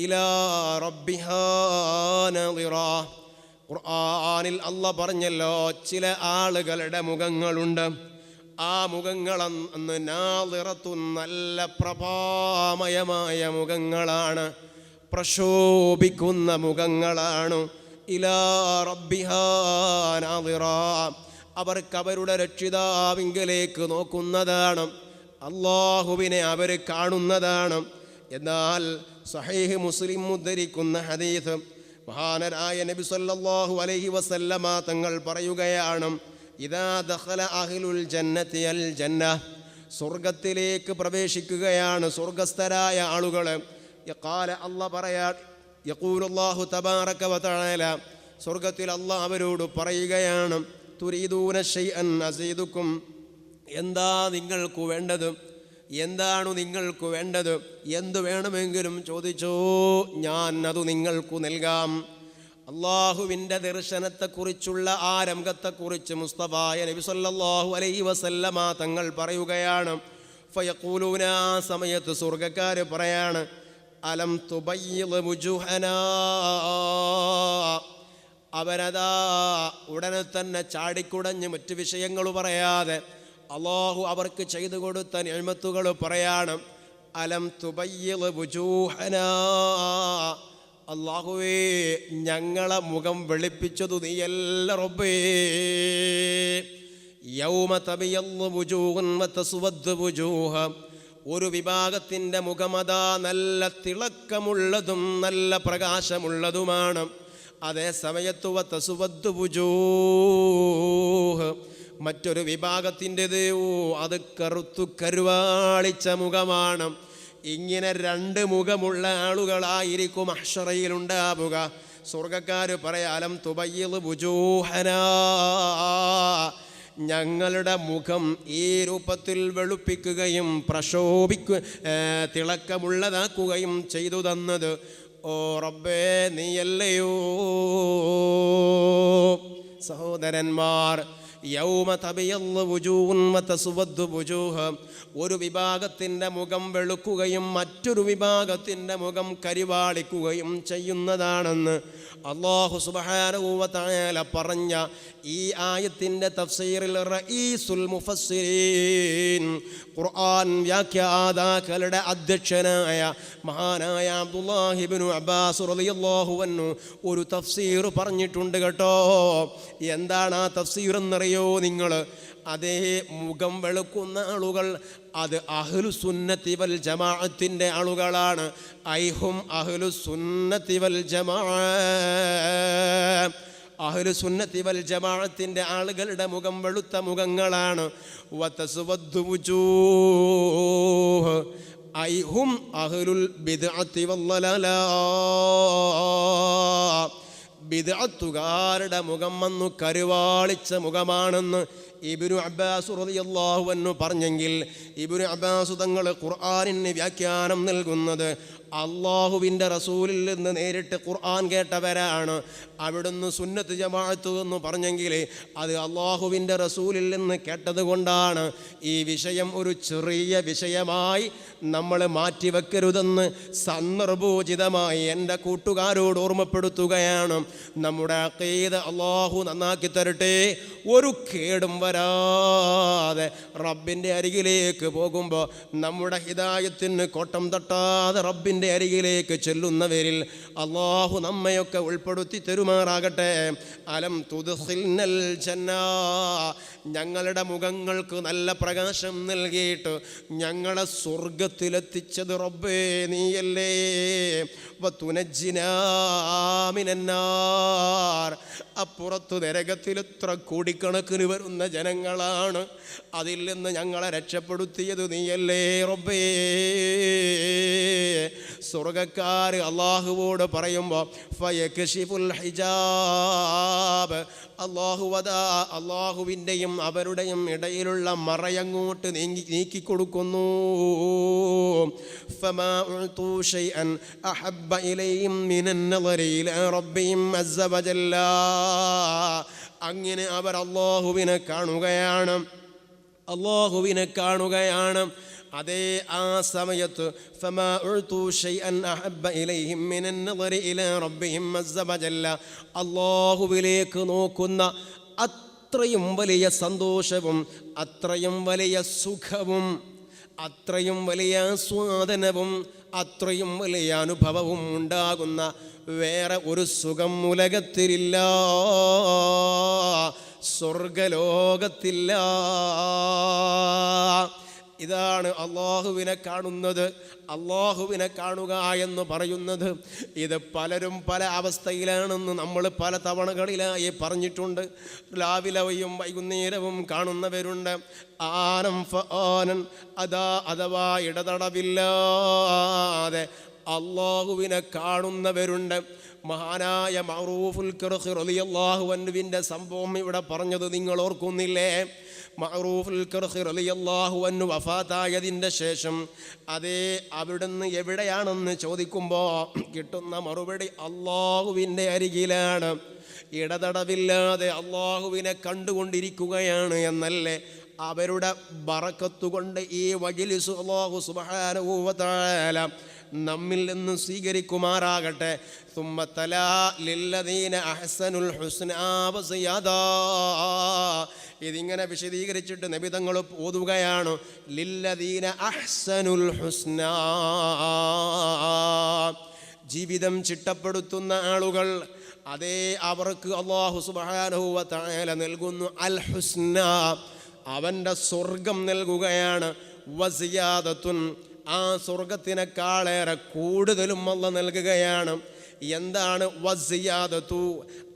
ഇലാ റബ്ബിഹാ നാളിറ. ഖുർആനിൽ അല്ലാഹ് പറഞ്ഞല്ലോ, ചില ആളുകളുടെ മുഖങ്ങളുണ്ട്, ആ മുഖങ്ങൾ അന്ന് നാളിറത്തുൻ, നല്ല പ്രഭാമയമായ മുഖങ്ങളാണ്, പ്രശോഭിക്കുന്ന മുഖങ്ങളാണ്. ഇലാ റബ്ബിഹാ നാളിറ, അവർക്ക് അവരുടെ രക്ഷിതാവിങ്കലേക്ക് നോക്കുന്നതാണ്, അല്ലാഹുവിനെ അവർ കാണുന്നതാണ്. എന്നാൽ സഹീഹ് മുസ്ലിം ഉദ്ധരിക്കുന്ന ഹദീസ്, മഹാനരായ നബി സല്ലല്ലാഹു അലൈഹി വസല്ലമ തങ്ങൾ പറയുകയാണ്, ഇദാ ദഖല അഹ്ലുൽ ജന്നതി അൽ ജന്ന, സ്വർഗത്തിലേക്ക് പ്രവേശിക്കുകയാണ് സ്വർഗസ്ഥരായ ആളുകൾ. യഖാല, അല്ലാഹ് പറയാ, യഖൂലുല്ലാഹു തബാറക വ തആല, സ്വർഗത്തിൽ അല്ലാഹ് അവരോട് പറയുകയാണ്, തുരീദൂന ശൈഅൻ അസീദുക്കും, എന്താ നിങ്ങൾക്ക് വേണ്ടത്, എന്താണ് നിങ്ങൾക്ക് വേണ്ടത്, എന്ത് വേണമെങ്കിലും ചോദിച്ചോ, ഞാൻ അത് നിങ്ങൾക്ക് നൽകാം. അള്ളാഹുവിൻ്റെ ദർശനത്തെക്കുറിച്ചുള്ള ആ രംഗത്തെക്കുറിച്ച് മുസ്തഫായ നബി സല്ലല്ലാഹു അലൈഹി വസല്ലമ തങ്ങൾ പറയുകയാണ്, ഫയഖൂലൂന, ആ സമയത്ത് സ്വർഗ്ഗക്കാർ പറയാണ്, അലം തുബയ്യിദ് വുജൂഹനാ, അവരതാ ഉടനെ തന്നെ ചാടിക്കുടഞ്ഞ് മറ്റു വിഷയങ്ങൾ പറയാതെ അല്ലാഹു അവർക്ക് ചെയ്തു കൊടുത്ത നിഅമത്തുകൾ പറയാണ്, അലം തുബയ്യിദ് വുജൂഹനാ, അല്ലാഹുവേ ഞങ്ങളെ മുഖം വെളുപ്പിച്ചതു നീയല്ല റബ്ബേ. യൗമ തബിയദ്ദു വുജൂഹുൻ വതസ്വദ്ദു വുജൂഹ, ഒരു വിഭാഗത്തിൻ്റെ മുഖമതാ നല്ല തിളക്കമുള്ളതും നല്ല പ്രകാശമുള്ളതുമാണ്. അതേ സമയത്ത് വതസ്വദ്ദു വുജൂഹ്, മറ്റൊരു വിഭാഗത്തിൻ്റെത് അത് കറുത്തു കരുവാളിച്ച മുഖമാണ്. ഇങ്ങനെ രണ്ട് മുഖമുള്ള ആളുകളായിരിക്കും മഹ്ശറയിലുണ്ടാവുക. സ്വർഗ്ഗക്കാർ പറയാലം തുബയ്യിദ് വുജൂഹനാ, ഞങ്ങളുടെ മുഖം ഈ രൂപത്തിൽ വെളുപ്പിക്കുകയും തിളക്കമുള്ളതാക്കുകയും ചെയ്തു തന്നത് ഓ റബ്ബേ നീയല്ലയോ. സഹോദരന്മാർ, യൗമ തബിയദ്ദു വുജൂഹുൻ വതസ്വദ്ദു വുജൂഹ, ഒരു വിഭാഗത്തിൻ്റെ മുഖം വെളുക്കുകയും മറ്റൊരു വിഭാഗത്തിൻ്റെ മുഖം കരിവാളിക്കുകയും ചെയ്യുന്നതാണെന്ന് അല്ലാഹു സുബ്ഹാനഹു വ തആല പറഞ്ഞ ഈ ആയത്തിൻ്റെ തഫ്സീറിൽ റഈസുൽ മുഫസ്സിരീൻ, ഖുർആൻ വ്യാഖ്യാതാക്കളുടെ അധ്യക്ഷനായ മഹാനായ അബ്ദുല്ലാഹി ഇബ്നു അബ്ബാസ് റളിയല്ലാഹു അൻഹു ഒരു തഫ്സീർ പറഞ്ഞിട്ടുണ്ട് കേട്ടോ. എന്താണ് ആ തഫ്സീർ എന്നറിയോ നിങ്ങൾ? അതേ മുഖം വെളുക്കുന്ന ആളുകൾ അത് അഹ്ലുസുന്നത്തി വൽ ജമാഅത്തിൻ്റെ ആളുകളാണ്. ഐഹും അഹ്ലുസുന്നത്തി വൽ ജമാഅ, അഹ്ലുസുന്നത്തി വൽ ജമാഅത്തിൻ്റെ ആളുകളുടെ മുഖം വെളുത്ത മുഖങ്ങളാണ്. വതസ്വദ്ദു വുജൂഹ് ഐഹും അഹ്ലുൽ ബിദ്അത്തി വല്ലലാല, ബിദ്അത്തുകാരുടെ മുഖം വന്നു കരുവാളിച്ച മുഖമാണെന്ന് ഇബ്നു അബ്ബാസ് റളിയല്ലാഹു അൻഹു പറഞ്ഞെങ്കിൽ, ഇബ്നു അബ്ബാസ് തങ്ങൾ ഖുർആനിന് വ്യാഖ്യാനം നൽകുന്നത് അള്ളാഹുവിൻ്റെ റസൂലിൽ നിന്ന് നേരിട്ട് ഖുർആൻ കേട്ടവരാണ്. അവിടുന്ന് സുന്നത്ത് ജമാഅത്ത് എന്ന് പറഞ്ഞെങ്കിൽ അത് അള്ളാഹുവിൻ്റെ റസൂലിൽ നിന്ന് കേട്ടത് കൊണ്ടാണ്. ഈ വിഷയം ഒരു ചെറിയ വിഷയമായി നമ്മൾ മാറ്റിവെക്കരുതെന്ന് സന്ദർഭോചിതമായി എൻ്റെ കൂട്ടുകാരോട് ഓർമ്മപ്പെടുത്തുകയാണ്. നമ്മുടെ അഖീദ അള്ളാഹു നന്നാക്കി തരട്ടെ. ഒരു കേടും വരാതെ റബ്ബിൻ്റെ അരികിലേക്ക് പോകുമ്പോൾ നമ്മുടെ ഹിദായത്തിന് കോട്ടം തട്ടാതെ റബ്ബിൻ്റെ അരികിലേക്ക് ചെല്ലുന്നവരിൽ അല്ലാഹു നമ്മയൊക്കെ ഉൾപ്പെടുത്തി തരുമാറാകട്ടെ. അലം തുദ്ഖിൽനൽ ജന്ന, ഞങ്ങളുടെ മുഖങ്ങൾക്ക് നല്ല പ്രകാശം നൽകിയിട്ട് ഞങ്ങളെ സ്വർഗത്തിലെത്തിച്ചത് റബ്ബേ നീയല്ലേ. വതുനജ്ജിനാ മിനന്നാർ, അപ്പുറത്ത് നരകത്തിൽ എത്ര കോടിക്കണക്കിന് വരുന്ന ജനങ്ങളാണ്, അതിൽ നിന്ന് ഞങ്ങളെ രക്ഷപ്പെടുത്തിയത് നീയല്ലേ റബ്ബേ. സ്വർഗക്കാർ അള്ളാഹുവോട് പറയുമ്പോൾ ഫയക്ഷിഫുൽ ഹിജാബ്, അള്ളാഹുവിൻ്റെയും അവരുടെയും ഇടയിലുള്ള മറയങ്ങോട്ട് നീക്കിക്കൊടുക്കുന്നു. ഫമാ ഉഅ്തു ശൈഅൻ അഹബ്ബ ഇലൈഹിം മിനൻ നളരി ഇലാ റബ്ബിഹിം അസ്സ വജല്ല. അങ്ങനെ അവർ അള്ളാഹുവിനെ കാണുകയാണ്. അതേ ആ സമയത്ത് ഫമാ ഉഅ്തു ശൈഅൻ അഹബ്ബ ഇലൈഹിം മിനൻ നളരി ഇലാ റബ്ബിഹിം അസ്സ വജല്ല, അല്ലാഹുവിലേക്ക് നോക്കുന്ന അത്രയും വലിയ സന്തോഷവും അത്രയും വലിയ സുഖവും അത്രയും വലിയ ആസ്വാദനവും അത്രയും വലിയ അനുഭവവും ഉണ്ടാകുന്ന വേറെ ഒരു സുഖം ഉലകത്തിലില്ല, സ്വർഗലോകത്തില്ല. ഇതാണ് അള്ളാഹുവിനെ കാണുന്നത്. അള്ളാഹുവിനെ കാണുക എന്ന് പറയുന്നത് ഇത് പലരും പല അവസ്ഥയിലാണെന്ന് നമ്മൾ പല തവണകളിലായി പറഞ്ഞിട്ടുണ്ട്. രാവിലെയും വൈകുന്നേരവും കാണുന്നവരുണ്ട്, ആനം ഫആനൻ, അഥവാ ഇടതടവില്ലാതെ അള്ളാഹുവിനെ കാണുന്നവരുണ്ട്. മഹാനായ മഅറൂഫുൽ ഖർഖി റളിയല്ലാഹു അൻഹുവിൻ്റെ സംഭവം ഇവിടെ പറഞ്ഞത് നിങ്ങൾ ഓർക്കുന്നില്ലേ? മഅറൂഫുൽ ഖർഖി റളിയല്ലാഹു അൻഹു വഫാത്തായതിൻ്റെ ശേഷം അതേ അവിടുന്ന് എവിടെയാണെന്ന് ചോദിക്കുമ്പോൾ കിട്ടുന്ന മറുപടി അള്ളാഹുവിൻ്റെ അരികിലാണ്, ഇടതടവില്ലാതെ അള്ളാഹുവിനെ കണ്ടുകൊണ്ടിരിക്കുകയാണ് എന്നല്ലേ. അവരുടെ ബറക്കത്ത് കൊണ്ട് ഈ മജ്‌ലിസ് അല്ലാഹു സുബ്ഹാനഹു വ തആല നമ്മിൽ നിന്ന് സ്വീകരിക്കുമാറാകട്ടെ. ثم تلا للذين احسنوا الحسنى وزيادة. ഇതിങ്ങനെ വിശദീകരിച്ചിട്ട് നബി തങ്ങൾ ഓതുകയാണ്, ലില്ലദീന അഹ്സനുൽ ഹുസ്ന, ജീവിതം ചിട്ടപ്പെടുത്തുന്ന ആളുകൾ, അതേ അവർക്ക് അല്ലാഹു സുബ്ഹാനഹു വ തആല നൽകുന്നു അൽ ഹുസ്ന, അവൻ്റെ സ്വർഗം നൽകുകയാണ്. വസിയാദത്തുൻ, ആ സ്വർഗത്തിനേക്കാളേറെ കൂടുതലും അല്ലാഹു നൽകുകയാണ്. എന്താണ് വസിയാദത്തു?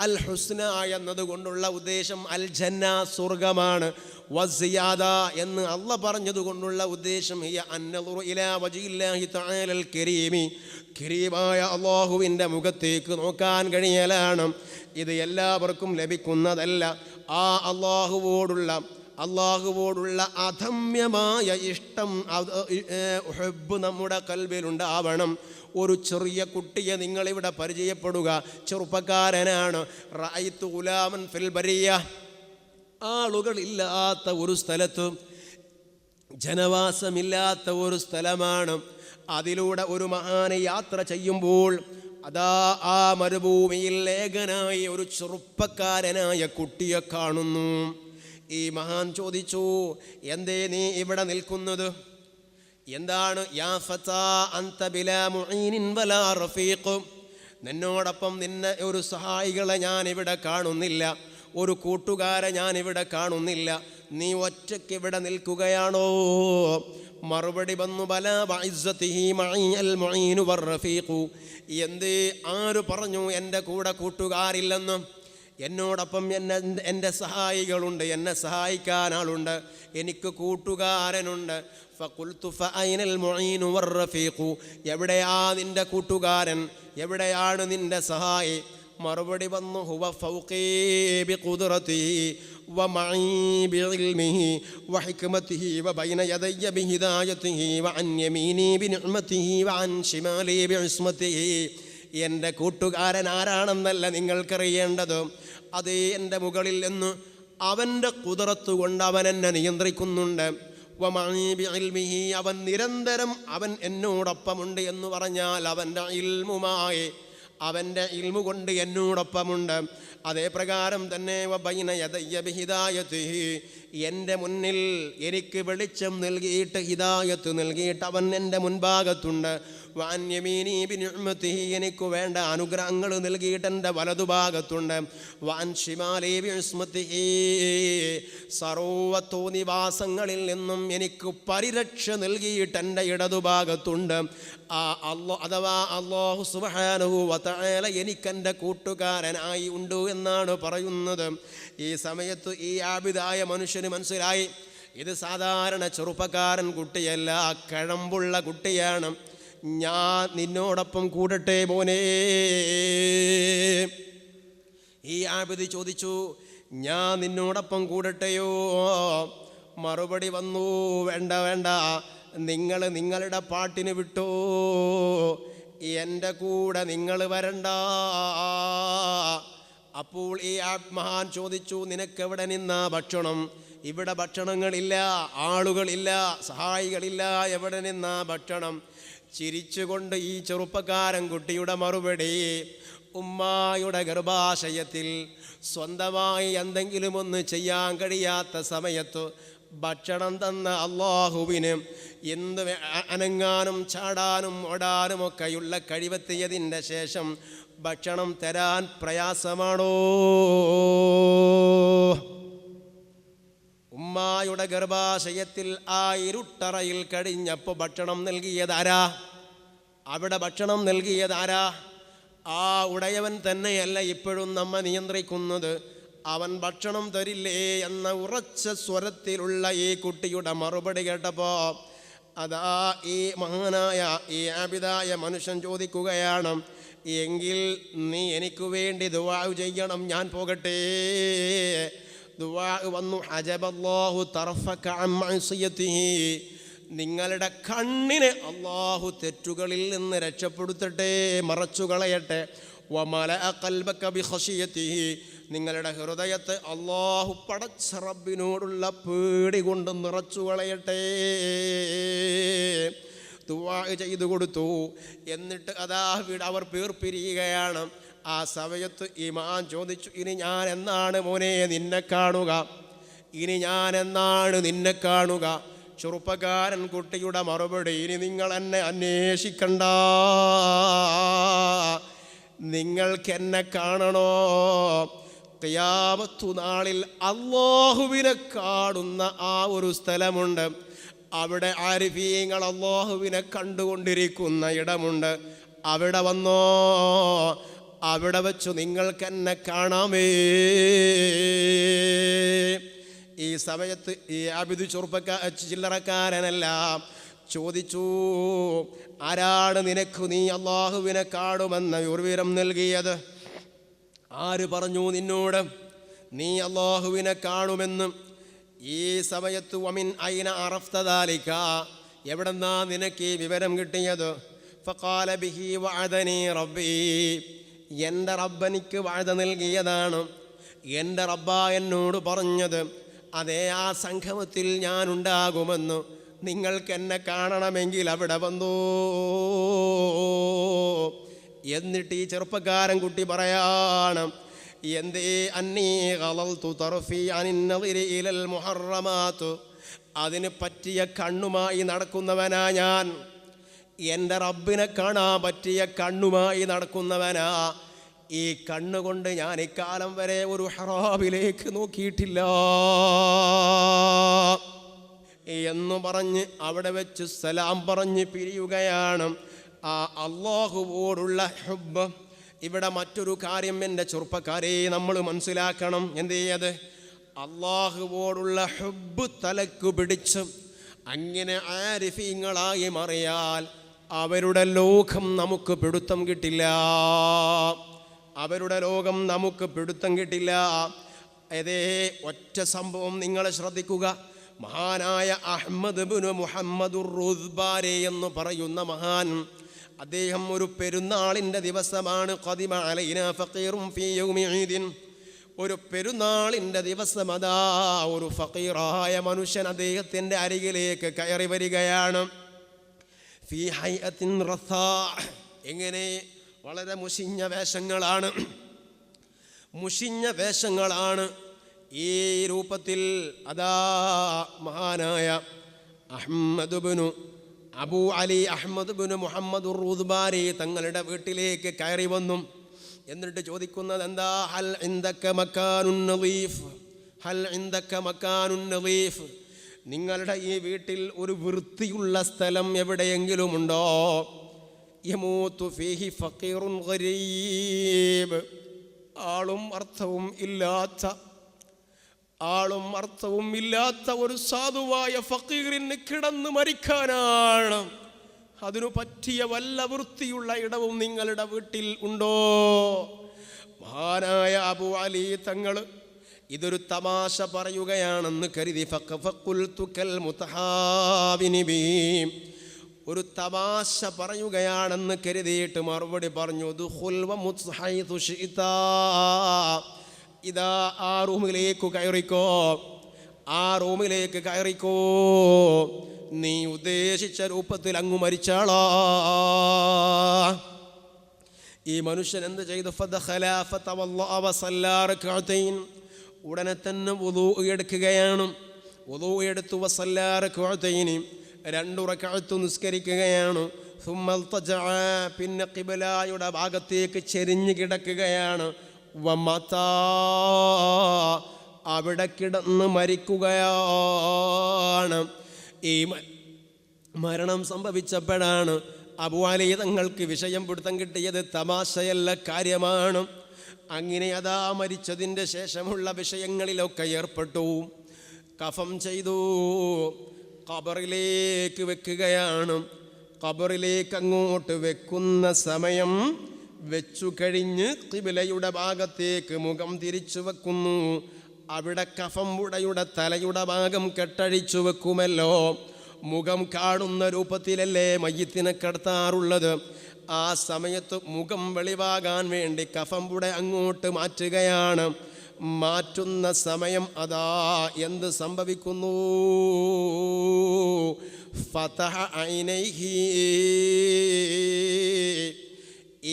അൽ ഹുസ്ന എന്നതുകൊണ്ടുള്ള ഉദ്ദേശം അൽ ജന്ന, സ്വർഗമാണ്. വസിയാദ എന്ന് അല്ലാഹു പറഞ്ഞതുകൊണ്ടുള്ള ഉദ്ദേശം ഹിയ അന്നദുറു ഇലാ വജ്ഹില്ലാഹി തആലൽ കരീമി, കരീമായ അല്ലാഹുവിൻ്റെ മുഖത്തേക്ക് നോക്കാൻ കഴിയലാണ്. ഇത് എല്ലാവർക്കും ലഭിക്കുന്നതല്ല. ആ അള്ളാഹുവോടുള്ള അധമ്യമായ ഇഷ്ടം ഹുബ്ബ് നമ്മുടെ കൽബിലുണ്ടാവണം. ഒരു ചെറിയ കുട്ടിയെ നിങ്ങളിവിടെ പരിചയപ്പെടുക, ചെറുപ്പക്കാരനാണ്. റഅയ്തു ഗുലാമൻ ഫിൽ ബരിയ, ആളുകളില്ലാത്ത ഒരു സ്ഥലത്ത്, ജനവാസമില്ലാത്ത ഒരു സ്ഥലമാണ്. അതിലൂടെ ഒരു മഹാന് യാത്ര ചെയ്യുമ്പോൾ അതാ ആ മരുഭൂമിയിൽ ഏകനായ ഒരു ചെറുപ്പക്കാരനായ കുട്ടിയെ കാണുന്നു. ഈ മഹാൻ ചോദിച്ചു, എന്തേ നീ ഇവിടെ നിൽക്കുന്നത്? എന്താണ്? യാ ഫതാ അൻത ബിലാ മുഈനിൻ വലാ റഫീഖ്, നിന്നോടൊപ്പം നിന്നെ ഒരു സഹായികളെ ഞാൻ ഇവിടെ കാണുന്നില്ല, ഒരു കൂട്ടുകാരെ ഞാൻ ഇവിടെ കാണുന്നില്ല, നീ ഒറ്റയ്ക്ക് ഇവിടെ നിൽക്കുകയാണോ? മറുപടി വന്നു, ബലാ ബഇസ്സതിഹി മഈ അൽ മുഈനു വർ റഫീഖു. എന്തേ? ആര് പറഞ്ഞു എൻ്റെ കൂടെ കൂട്ടുകാരില്ലെന്ന്? എന്നോടൊപ്പം എൻ്റെ സഹായികളുണ്ട്, എന്നെ സഹായിക്കാൻ ആളുണ്ട്, എനിക്ക് കൂട്ടുകാരനുണ്ട്. ഫഖുൽതു ഫഅൈനൽ മുഈനു വർ റഫീഖു, എവിടെയാ നിൻ്റെ കൂട്ടുകാരൻ, എവിടെയാണ് നിൻ്റെ സഹായി? മറുപടി വന്നു, ഹുവ ഫൗഖീ ബിഖുദ്റതിഹി വമഈ ബിഇൽമിഹി വഹിക്മതിഹി വബൈന യദയ്യ ബിഹിദായതിഹി വഅൻ യമീനി ബിനിഅ്മതിഹി വഅൻ ശിമാലി ബിഇസ്മതിഹി. എൻ്റെ കൂട്ടുകാരൻ ആരാണെന്നല്ല നിങ്ങൾക്കറിയേണ്ടത്, അതേ എൻ്റെ മുകളിൽ നിന്ന് അവൻ്റെ ഖുദ്റത്ത് കൊണ്ട് അവൻ എന്നെ നിയന്ത്രിക്കുന്നുണ്ട്. വമഈ ബിഇൽമിഹി, അവൻ നിരന്തരം അവൻ എന്നോടൊപ്പമുണ്ട് എന്ന് പറഞ്ഞാൽ അവൻ്റെ ഇൽമുമായി, അവൻ്റെ ഇൽമു കൊണ്ട് എന്നോടൊപ്പമുണ്ട്. അതേ പ്രകാരം തന്നെ വബൈന യദയ്യ ബിഹിദായതിഹി, എൻ്റെ മുന്നിൽ എനിക്ക് വെളിച്ചം നൽകിയിട്ട് ഹിദായത്ത് നൽകിയിട്ട് അവൻ എൻ്റെ മുൻഭാഗത്തുണ്ട്. വഅൻ യമീനി ബിനിഅ്മതിഹി, എനിക്ക് വേണ്ട അനുഗ്രഹങ്ങൾ നൽകിയിട്ട് എൻ്റെ വലതുഭാഗത്തുണ്ട്. വഅൻ ശിമാലി ബിഇസ്മതിഹി, സർവ്വതോന്നിവാസങ്ങളിൽ നിന്നും എനിക്ക് പരിരക്ഷ നൽകിയിട്ട് എൻ്റെ ഇടതുഭാഗത്തുണ്ട്. അഥവാ അല്ലാഹു സുബ്ഹാനഹു വ തആല എനിക്കെൻ്റെ കൂട്ടുകാരനായി ഉണ്ട് എന്നാണ് പറയുന്നത്. ഈ സമയത്ത് ഈ ആബിദായ മനുഷ്യന് മനസ്സിലായി, ഇത് സാധാരണ ചെറുപ്പക്കാരൻ കുട്ടിയല്ല, കഴമ്പുള്ള കുട്ടിയാണ്. ഞാൻ നിന്നോടൊപ്പം കൂടട്ടെ മോനെ. ഈ ആബിദ് ചോദിച്ചു, ഞാൻ നിന്നോടൊപ്പം കൂടട്ടെയോ? മറുപടി വന്നു, വേണ്ട വേണ്ട, നിങ്ങൾ നിങ്ങളുടെ പാട്ടിന് വിട്ടോ, എൻ്റെ കൂടെ നിങ്ങൾ വരണ്ട. അപ്പോൾ ഈ മഹാൻ ചോദിച്ചു, നിനക്കെവിടെ നിന്നാ ഭക്ഷണം? ഇവിടെ ഭക്ഷണങ്ങളില്ല, ആളുകളില്ല, സഹായികളില്ല, എവിടെ നിന്നാ ഭക്ഷണം? ചിരിച്ചുകൊണ്ട് ഈ ചെറുപ്പക്കാരൻ കുട്ടിയുടെ മറുപടി, ഉമ്മായുടെ ഗർഭാശയത്തിൽ സ്വന്തമായി എന്തെങ്കിലും ഒന്ന് ചെയ്യാൻ കഴിയാത്ത സമയത്ത് ഭക്ഷണം തന്ന അല്ലാഹുവിന് എന്ത് അനങ്ങാനും ചാടാനും ഓടാനും ഒക്കെയുള്ള കഴിവെത്തിയതിൻ്റെ ശേഷം ഭക്ഷണം തരാൻ പ്രയാസമാണോ? ഉമ്മായുടെ ഗർഭാശയത്തിൽ ആ ഇരുട്ടറയിൽ കഴിഞ്ഞപ്പോൾ ഭക്ഷണം നൽകിയതാരാ? അവിടെ ഭക്ഷണം നൽകിയതാരാ? ആ ഉടയവൻ തന്നെയല്ല ഇപ്പോഴും നമ്മെ നിയന്ത്രിക്കുന്നത്. അവൻ ഭക്ഷണം തരില്ലേ എന്ന ഉറച്ച സ്വരത്തിലുള്ള ഈ കുട്ടിയുടെ മറുപടി കേട്ടപ്പോൾ അതാ ഈ മഹാനായ ഈ ആബിദായ മനുഷ്യൻ ചോദിക്കുകയാണ്, എങ്കിൽ നീ എനിക്ക് വേണ്ടി ദുആ ചെയ്യണം, ഞാൻ പോകട്ടെ. ദുആ വന്നു, അജബല്ലാഹു തർഫക അൻ മഅസിയതിഹി, നിങ്ങളുടെ കണ്ണിനെ അല്ലാഹു തെറ്റുകളിൽ നിന്ന് രക്ഷപ്പെടുത്തട്ടെ, മറച്ചു കളയട്ടെ. വമലഅ ഖൽബക ബിഖശിയതിഹി, നിങ്ങളുടെ ഹൃദയത്തെ അല്ലാഹു പടച്ച റബ്ബിനോടുള്ള പേടി കൊണ്ട് നിറച്ചു കളയട്ടെ. ദുആ ചെയ്തു കൊടുത്തു. എന്നിട്ട് അതാ അവർ പേർപിരിയുകയാണ്. ആ സമയത്ത് ഇമാൻ ചോദിച്ചു, ഇനി ഞാൻ എന്നാണ് മോനെ നിന്നെ കാണുക? ഇനി ഞാൻ എന്നാണ് നിന്നെ കാണുക? ചെറുപ്പക്കാരൻ കുട്ടിയുടെ മറുപടി, ഇനി നിങ്ങൾ എന്നെ അന്വേഷിക്കണ്ട, നിങ്ങൾക്കെന്നെ കാണണോ? ഖിയാമത്തു നാളിൽ അല്ലാഹുവിനെ കാണുന്ന ആ ഒരു സ്ഥലമുണ്ട്. അവിടെ ആരിഫീങ്ങൾ അല്ലാഹുവിനെ കണ്ടുകൊണ്ടിരിക്കുന്ന ഇടമുണ്ട്. അവിടെ വന്നോ, അവിടെ വെച്ചു നിങ്ങൾക്കെന്നെ കാണാമേ. ഈ സമയത്ത് ഈ ആബിദ് ചില്ലറക്കാരനല്ല, ചോദിച്ചു, ആരാണ് നിനക്ക് നീ അല്ലാഹുവിനെ കാണുമെന്ന വിവരം നൽകിയത്? ആര് പറഞ്ഞു നിന്നോട് നീ അല്ലാഹുവിനെ കാണുമെന്ന്? ഈ സമയത്ത് വമിൻ ഐന അറഫ്ത ദാലിക, എവിടെന്നാ നിനക്ക് ഈ വിവരം കിട്ടിയത്? ഫഖാല ബിഹി വഅദനി റബ്ബി, എൻ്റെ റബ്ബനിക്ക് വഅദ നൽകിയതാണ്, എൻ്റെ റബ്ബ എന്നോട് പറഞ്ഞത്. അതേ, ആ സംഗമത്തിൽ ഞാൻ ഉണ്ടാകുമെന്ന്. നിങ്ങൾക്ക് എന്നെ കാണണമെങ്കിൽ അവിടെ വന്നോ. എന്നിട്ട് ഈ ചെറുപ്പക്കാരൻ കുട്ടി പറയാണ്, എന്തേ അന്നീ ഖലൽതു തർഫി അനിൻ നളിരി ഇലൽ മുഹറമാത്ത്, അതിന് പറ്റിയ കണ്ണുമായി നടക്കുന്നവനാ ഞാൻ. എൻ്റെ റബ്ബിനെ കാണാൻ പറ്റിയ കണ്ണുമായി നടക്കുന്നവനാ. ഈ കണ്ണുകൊണ്ട് ഞാൻ ഇക്കാലം വരെ ഒരു ഹറാമിലേക്ക് നോക്കിയിട്ടില്ല എന്നു പറഞ്ഞ് അവിടെ വെച്ച് സലാം പറഞ്ഞ് പിരിയുകയാണ്. ആ അല്ലാഹുവോടുള്ള ഹുബ്ബ്. ഇവിടെ മറ്റൊരു കാര്യം എൻ്റെ ചെറുപ്പക്കാരെ നമ്മൾ മനസ്സിലാക്കണം. എന്ത് ചെയ്യത്? അല്ലാഹുവോടുള്ള ഹുബ്ബ് തലക്ക് പിടിച്ച് അങ്ങനെ ആരിഫീങ്ങളായി മാറിയാൽ അവരുടെ ലോകം നമുക്ക് പിടുത്തം കിട്ടില്ല. അവരുടെ ലോകം നമുക്ക് പിടുത്തം കിട്ടില്ല. അതേ, ഒറ്റ സംഭവം നിങ്ങൾ ശ്രദ്ധിക്കുക. മഹാനായ അഹ്മദ് ബിൻ മുഹമ്മദുർ റുദ്ബാരി എന്ന് പറയുന്ന മഹാൻ, അദ്ദേഹം ഒരു പെരുന്നാളിൻ്റെ ദിവസമാണ്, ഖദിമ അലൈനാ ഫഖീറുൻ ഫീ യൗമി ഈദിൻ, ഒരു പെരുന്നാളിൻ്റെ ദിവസം അതാ ഒരു ഫഖീറായ മനുഷ്യൻ അദ്ദേഹത്തിൻ്റെ അരികിലേക്ക് കയറി വരികയാണ്. ഫീ ഹൈഅത്തിൻ റസാ, എങ്ങനെ വളരെ മുഷിഞ്ഞ വേഷങ്ങളാണ്. ഈ രൂപത്തിൽ അതാ മഹാനായ അബൂ അലി അഹ്മദ് ബിനു മുഹമ്മദ് റുദ്ബാരി തങ്ങളുടെ വീട്ടിലേക്ക് കയറി വന്നു. എന്നിട്ട് ചോദിക്കുന്നത് എന്താ, ഹൽ ഇൻദക മക്കാനുൻ നളീഫ്, നിങ്ങളുടെ ഈ വീട്ടിൽ ഒരു വൃത്തിയുള്ള സ്ഥലം എവിടെയെങ്കിലും ഉണ്ടോ? യമൂതു ഫീഹി ഫഖീറുൻ ഗരീബ്, ആളും അർത്ഥവും ഇല്ലാത്ത ഒരു സാധുവായ ഫഖീറിന് കിടന്ന് മരിക്കാനാണ്. അതിനു പറ്റിയ വല്ല വൃത്തിയുള്ള ഇടവും നിങ്ങളുടെ വീട്ടിൽ ഉണ്ടോ? മഹാനായ അബൂ അലി തങ്ങൾ ഇതൊരു തമാശ പറയുകയാണെന്ന് കരുതി ഒരു തമാശ പറയുകയാണെന്ന് കരുതിയിട്ട് മറുപടി പറഞ്ഞു, ഇതാ ആ റൂമിലേക്ക് കയറിക്കോ, നീ ഉദ്ദേശിച്ച രൂപത്തിൽ അങ്ങ് മരിച്ചാളാ. ഈ മനുഷ്യൻ എന്ത് ചെയ്തു? ഉടനെ തന്നെ വുളൂ എടുക്കുകയാണ്. വുളൂ എടുത്തു രണ്ടു റക്അത്ത് നിസ്കരിക്കുകയാണ്. പിന്നെ ഖിബലയുടെ ഭാഗത്തേക്ക് ചെരിഞ്ഞു കിടക്കുകയാണ്. അവിടെ കിടന്ന് മരിക്കുകയാണ്. ഈ മരണം സംഭവിച്ചപ്പോഴാണ് അബൂ അലി തങ്ങൾക്ക് വിഷയം പിടുത്തം കിട്ടിയത്. തമാശയല്ല, കാര്യമാണ്. അങ്ങനെ അതാ മരിച്ചതിൻ്റെ ശേഷമുള്ള വിഷയങ്ങളിലൊക്കെ ഏർപ്പെട്ടു. കഫം ചെയ്തു, ഖബറിലേക്ക് വെക്കുകയാണ്. ഖബറിലേക്ക് അങ്ങോട്ട് വെക്കുന്ന സമയം വെച്ചു കഴിഞ്ഞ് ഖിബലയുടെ ഭാഗത്തേക്ക് മുഖം തിരിച്ചു വെക്കുന്നു. അവിടെ കഫംപുടയുടെ തലയുടെ ഭാഗം കെട്ടഴിച്ചു വെക്കുമല്ലോ. മുഖം കാണുന്ന രൂപത്തിലല്ലേ മയ്യിത്തിനെ കിടത്താറുള്ളത്. ആ സമയത്ത് മുഖം വെളിവാകാൻ വേണ്ടി കഫംപുട അങ്ങോട്ട് മാറ്റുകയാണ്. മാറ്റുന്ന സമയം അതാ എന്ത് സംഭവിക്കുന്നു? ഫതഹ ഐനൈഹി,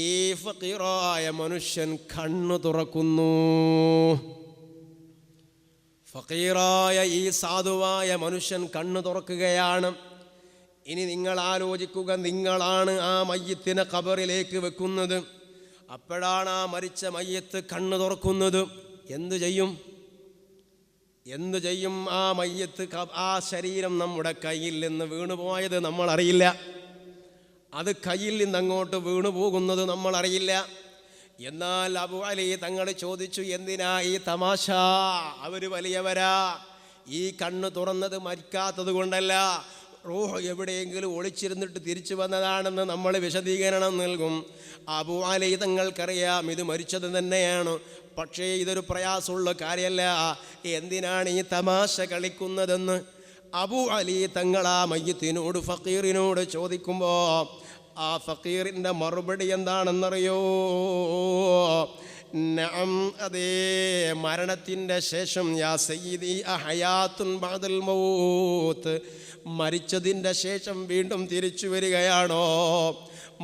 ഈ ഫഖീറായ മനുഷ്യൻ കണ്ണു തുറക്കുന്നു. ഫഖീറായ ഈ സാധുവായ മനുഷ്യൻ കണ്ണു തുറക്കുകയാണ്. ഇനി നിങ്ങൾ ആലോചിക്കുക, നിങ്ങളാണ് ആ മയ്യിത്തിനെ ഖബറിലേക്ക് വെക്കുന്നത്. അപ്പോഴാണ് ആ മരിച്ച മയ്യത്ത് കണ്ണു തുറക്കുന്നത്. എന്തു ചെയ്യും? ആ മയ്യത്ത്, ആ ശരീരം നമ്മുടെ കയ്യിൽ നിന്ന് വീണുപോയത് നമ്മളറിയില്ല. അത് കയ്യിൽ നിന്ന് അങ്ങോട്ട് വീണു പോകുന്നത് നമ്മളറിയില്ല. എന്നാൽ അബൂ അലി തങ്ങൾ ചോദിച്ചു, എന്തിനാ ഈ തമാശ? അവർ വലിയവരാ. ഈ കണ്ണ് തുറന്നത് മരിക്കാത്തത് കൊണ്ടല്ല, റൂഹ് എവിടെയെങ്കിലും ഒളിച്ചിരുന്നിട്ട് തിരിച്ചു വന്നതാണെന്ന് നമ്മൾ വിശദീകരണം നൽകും. അബൂ അലി തങ്ങൾക്കറിയാം ഇത് മരിച്ചത് തന്നെയാണ്. പക്ഷേ ഇതൊരു പ്രയാസമുള്ള കാര്യമല്ല. എന്തിനാണ് ഈ തമാശ കളിക്കുന്നതെന്ന് അബൂ അലി തങ്ങൾ ആ മയ്യത്തിനോട്, ഫഖീറിനോട് ചോദിക്കുമ്പോൾ ആ ഫഖീറിൻ്റെ മറുപടി എന്താണെന്നറിയോ? നഅം, അതേ, മരണത്തിൻ്റെ ശേഷം യാ സയ്യിദി അഹയാത്തുൻ ബഅദൽ മൗത്ത്, മരിച്ചതിൻ്റെ ശേഷം വീണ്ടും തിരിച്ചു വരികയാണോ?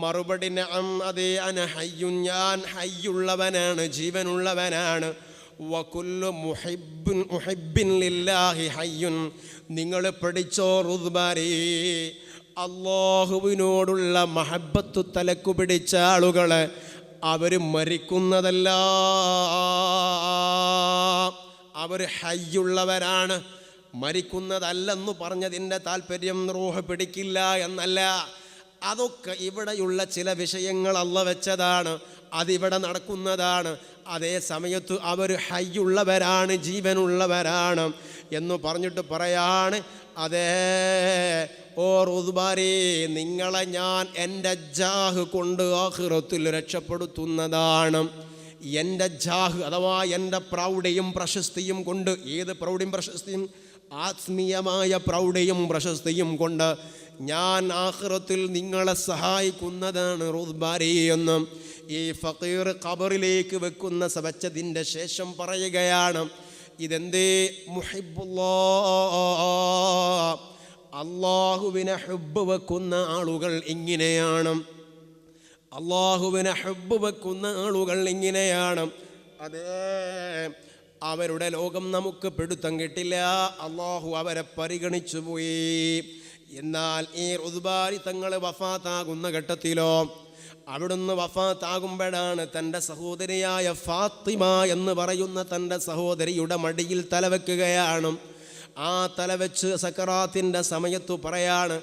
മറുപടി നഅം, അതേ, അന ഹയ്യുൻ, ഞാൻ ഹയ്യുള്ളവനാണ്, ജീവനുള്ളവനാണ്. വകുല്ലു മുഹിബ്ബിൻ ലില്ലാഹി ഹയ്യുൻ, നിങ്ങൾ പഠിച്ചോ റുദ്ബാരി, അല്ലാഹുവിനോടുള്ള മഹബ്ബത്തു തലക്കു പിടിച്ച ആളുകൾ അവർ മരിക്കുന്നതല്ല, അവർ ഹയ്യുള്ളവരാണ്. മരിക്കുന്നതല്ലെന്ന് പറഞ്ഞതിൻ്റെ താല്പര്യം റൂഹ് പിടിക്കില്ല എന്നല്ല. അതൊക്കെ ഇവിടെയുള്ള ചില വിഷയങ്ങൾ അള്ള വെച്ചതാണ്, അതിവിടെ നടക്കുന്നതാണ്. അതേ സമയത്ത് അവർ ഹയ്യുള്ളവരാണ്, ജീവനുള്ളവരാണ് എന്ന് പറഞ്ഞിട്ട് പറയാണ്, അതേ ഓ റുദ്ബാരി, നിങ്ങളെ ഞാൻ എൻ്റെ ജാഹ് കൊണ്ട് ആഖിറത്തിൽ രക്ഷപ്പെടുത്തുന്നതാണ്. എൻ്റെ ജാഹ് അഥവാ എൻ്റെ പ്രൗഢിയും പ്രശസ്തിയും കൊണ്ട്, ഏത് പ്രൗഢിയും പ്രശസ്തിയും? ആത്മീയമായ പ്രൗഢിയും പ്രശസ്തിയും കൊണ്ട് ഞാൻ ആഖിറത്തിൽ നിങ്ങളെ സഹായിക്കുന്നതാണ് റുദ്ബാരി എന്ന് ഈ ഫഖീർ ഖബറിലേക്ക് വെക്കുന്ന സബച്ചതിൻ്റെ ശേഷം പറയുകയാണ്. ഇതെന്തേ? മുഹിബ്ബുല്ലാഹ്, അല്ലാഹുവിനെ ഹുബ്ബ് വെക്കുന്ന ആളുകൾ ഇങ്ങനെയാണ്. അള്ളാഹുവിനെ ഹബ്ബ് വെക്കുന്ന ആളുകൾ ഇങ്ങനെയാണ്. അതേ, അവരുടെ ലോകം നമുക്ക് പിടുത്തം കിട്ടില്ല. അള്ളാഹു അവരെ പരിഗണിച്ചു പോയി. എന്നാൽ ഈ ഉദ്ബാരി തങ്ങൾ വഫാത്താകുന്ന ഘട്ടത്തിലോ, അവിടുന്ന് വഫാത്താകുമ്പോഴാണ് തൻ്റെ സഹോദരിയായ ഫാത്തിമ എന്ന് പറയുന്ന തൻ്റെ സഹോദരിയുടെ മടിയിൽ തലവെക്കുകയാണ്. ആ തലവെച്ച് സക്കറാത്തിൻ്റെ സമയത്തു പറയാണ്,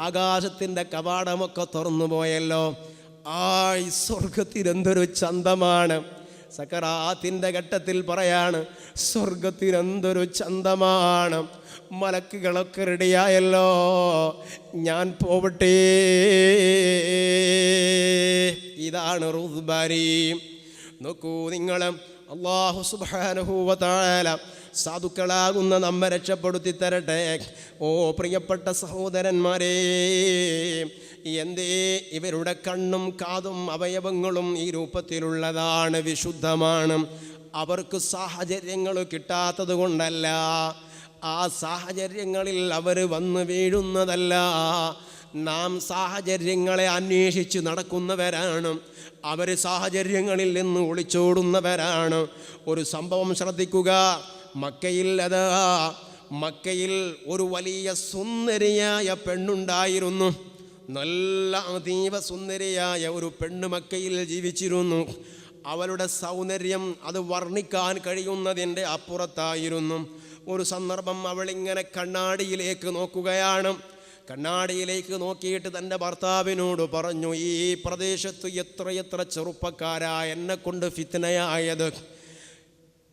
ആകാശത്തിൻ്റെ കവാടമൊക്കെ തുറന്നു പോയല്ലോ, സ്വർഗത്തിനെന്തൊരു ചന്തമാണ്. സക്കറാത്തിൻ്റെ ഘട്ടത്തിൽ പറയാണ്, സ്വർഗത്തിനെന്തൊരു ചന്തമാണ്, മലക്കുകളൊക്കെ റെഡിയായല്ലോ, ഞാൻ പോവട്ടെ. ഇതാണ് റുദ്ബാരി. നോക്കൂ നിങ്ങൾ, അല്ലാഹു സുബ്ഹാനഹു വ തആല സാധുക്കളാകുന്ന നമ്മെ രക്ഷപ്പെടുത്തി തരട്ടെ. ഓ പ്രിയപ്പെട്ട സഹോദരന്മാരെ, എന്തേ ഇവരുടെ കണ്ണും കാതും അവയവങ്ങളും ഈ രൂപത്തിലുള്ളതാണ്, വിശുദ്ധമാണ്. അവർക്ക് സാഹചര്യങ്ങൾ കിട്ടാത്തത് കൊണ്ടല്ല, ആ സാഹചര്യങ്ങളിൽ അവർ വന്ന് വീഴുന്നതല്ല. നാം സാഹചര്യങ്ങളെ അന്വേഷിച്ച് നടക്കുന്നവരാണ്, അവർ സാഹചര്യങ്ങളിൽ നിന്ന് ഒളിച്ചോടുന്നവരാണ്. ഒരു സംഭവം ശ്രദ്ധിക്കുക. മക്കയിൽ ഒരു വലിയ സുന്ദരിയായ പെണ്ണുണ്ടായിരുന്നു. നല്ല അതീവ സുന്ദരിയായ ഒരു പെണ്ണ് മക്കയിൽ ജീവിച്ചിരുന്നു. അവളുടെ സൗന്ദര്യം അത് വർണ്ണിക്കാൻ കഴിയുന്നതിൻ്റെ അപ്പുറത്തായിരുന്നു. ഒരു സന്ദർഭം അവളിങ്ങനെ കണ്ണാടിയിലേക്ക് നോക്കുകയാണ്. കണ്ണാടിയിലേക്ക് നോക്കിയിട്ട് തൻ്റെ ഭർത്താവിനോട് പറഞ്ഞു, ഈ പ്രദേശത്ത് എത്രയെത്ര ചെറുപ്പക്കാരാ എന്നെ കൊണ്ട് ഫിത്നയായത്.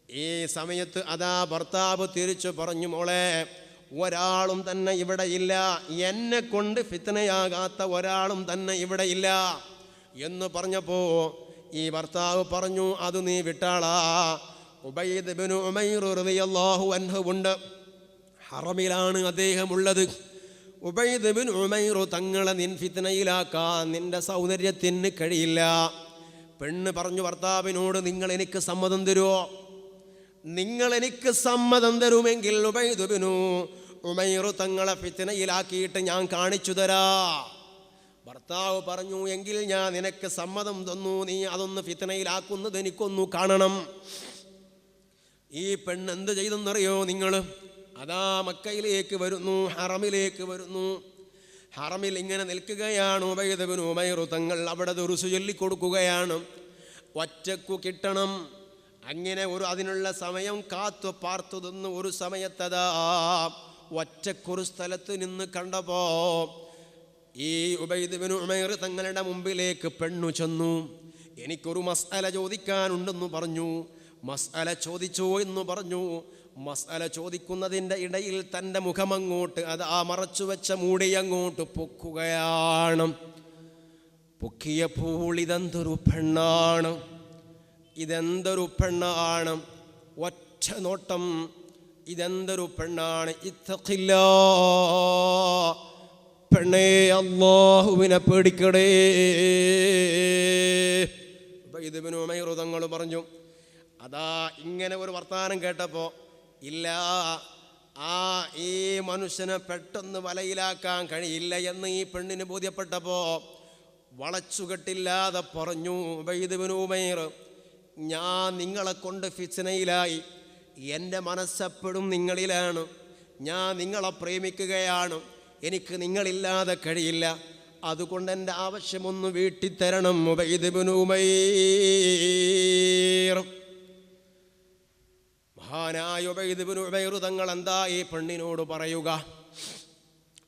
ഈ സമയത്ത് അതാ ഭർത്താവ് തിരിച്ചു പറഞ്ഞു, മോളെ, ഒരാളും തന്നെ ഇവിടെ ഇല്ല, എന്നെ കൊണ്ട് ഫിത്നയാകാത്ത ഒരാളും തന്നെ ഇവിടെ ഇല്ല എന്ന് പറഞ്ഞപ്പോൾ ഈ ഭർത്താവ് പറഞ്ഞു, അത് നീ വിട്ടാളാ. ഉബൈദ് ഇബ്നു ഉമൈർ റളിയല്ലാഹു അൻഹു ഉണ്ട്, ഹറമിലാണ് അദ്ദേഹമുള്ളത്. ഉബൈദ് ഇബ്നു ഉമൈർ തങ്ങളെ നിൻ ഫിത്നയിലാക്കാൻ നിന്റെ സൗന്ദര്യത്തിന് കഴിയില്ല. പെണ്ണ് പറഞ്ഞു ഭർത്താവിനോട്, നിങ്ങൾ എനിക്ക് സമ്മതം തരുമോ? നിങ്ങൾ എനിക്ക് സമ്മതം തരുമെങ്കിൽ ഉബൈദ് ഇബ്നു ഉമൈർ തങ്ങളെ ഫിത്നയിലാക്കിയിട്ട് ഞാൻ കാണിച്ചു തരാ. ഭർത്താവ് പറഞ്ഞു, എങ്കിൽ ഞാൻ നിനക്ക് സമ്മതം തന്നു, നീ അതൊന്ന് ഫിത്നയിലാക്കുന്നത് എനിക്കൊന്നു കാണണം. ഈ പെണ്ണ് എന്ത് ചെയ്തെന്നറിയോ നിങ്ങൾ? അതാ മക്കയിലേക്ക് വരുന്നു, ഹറമിലേക്ക് വരുന്നു. ഹറമിൽ ഇങ്ങനെ നിൽക്കുകയാണ് ഉബൈദ് ഇബ്നു ഉമൈർ തങ്ങൾ. അവിടെ ദുറുസ് ചൊല്ലിക്കൊടുക്കുകയാണ്. ഒറ്റക്കു കിട്ടണം, അങ്ങനെ അതിനുള്ള സമയം കാത്തു പാർത്തു നിന്ന് ഒരു സമയത്തതാ ഒറ്റക്കൊരു സ്ഥലത്ത് നിന്ന് കണ്ടപ്പോ ഈ ഉബൈദ് ഇബ്നു ഉമൈർ തങ്ങളുടെ മുമ്പിലേക്ക് പെണ്ണു ചെന്നു. എനിക്കൊരു മസ്അല ചോദിക്കാനുണ്ടെന്ന് പറഞ്ഞു. മസ്അല ചോദിച്ചോ എന്ന് പറഞ്ഞു. മസ്അല ചോദിക്കുന്നതിൻ്റെ ഇടയിൽ തൻ്റെ മുഖമങ്ങോട്ട് മറച്ചു വെച്ച മൂടി അങ്ങോട്ട് പൊക്കുകയാണ്. പൊക്കിയപ്പോൾ ഇതെന്തൊരു പെണ്ണാണ്, ഇതെന്തൊരു പെണ്ണാണ്! ഒറ്റ നോട്ടം, ഇതെന്തൊരു പെണ്ണാണ്! ഇത്തഖില്ലാ, പെണ്ണേ അല്ലാഹുവിനെ പേടിക്കടേ. ഉബൈദ് ഇബ്നു ഉമൈർ തങ്ങൾ പറഞ്ഞു, അതാ ഇങ്ങനെ ഒരു വർത്താനം കേട്ടപ്പോൾ ഇല്ല, ഈ മനുഷ്യനെ പെട്ടെന്ന് വലയിലാക്കാൻ കഴിയില്ല എന്ന് ഈ പെണ്ണിന് ബോധ്യപ്പെട്ടപ്പോൾ വളച്ചുകെട്ടില്ലാതെ പറഞ്ഞു, ഉബൈദ് ഇബ്നു ഉമൈർ, ഞാൻ നിങ്ങളെ കൊണ്ട് ഫിത്നയിലായി, എൻ്റെ മനസ്സെപ്പോഴും നിങ്ങളിലാണ്, ഞാൻ നിങ്ങളെ പ്രേമിക്കുകയാണ്, എനിക്ക് നിങ്ങളില്ലാതെ കഴിയില്ല, അതുകൊണ്ട് എൻ്റെ ആവശ്യമൊന്ന് വീട്ടിത്തരണം ഉബൈദ് ഇബ്നു ഉമൈർ. മഹാനായ ഉബൈദ് ഇബ്നു ഉമൈർ തങ്ങൾ എന്താ ഈ പെണ്ണിനോട് പറയുക?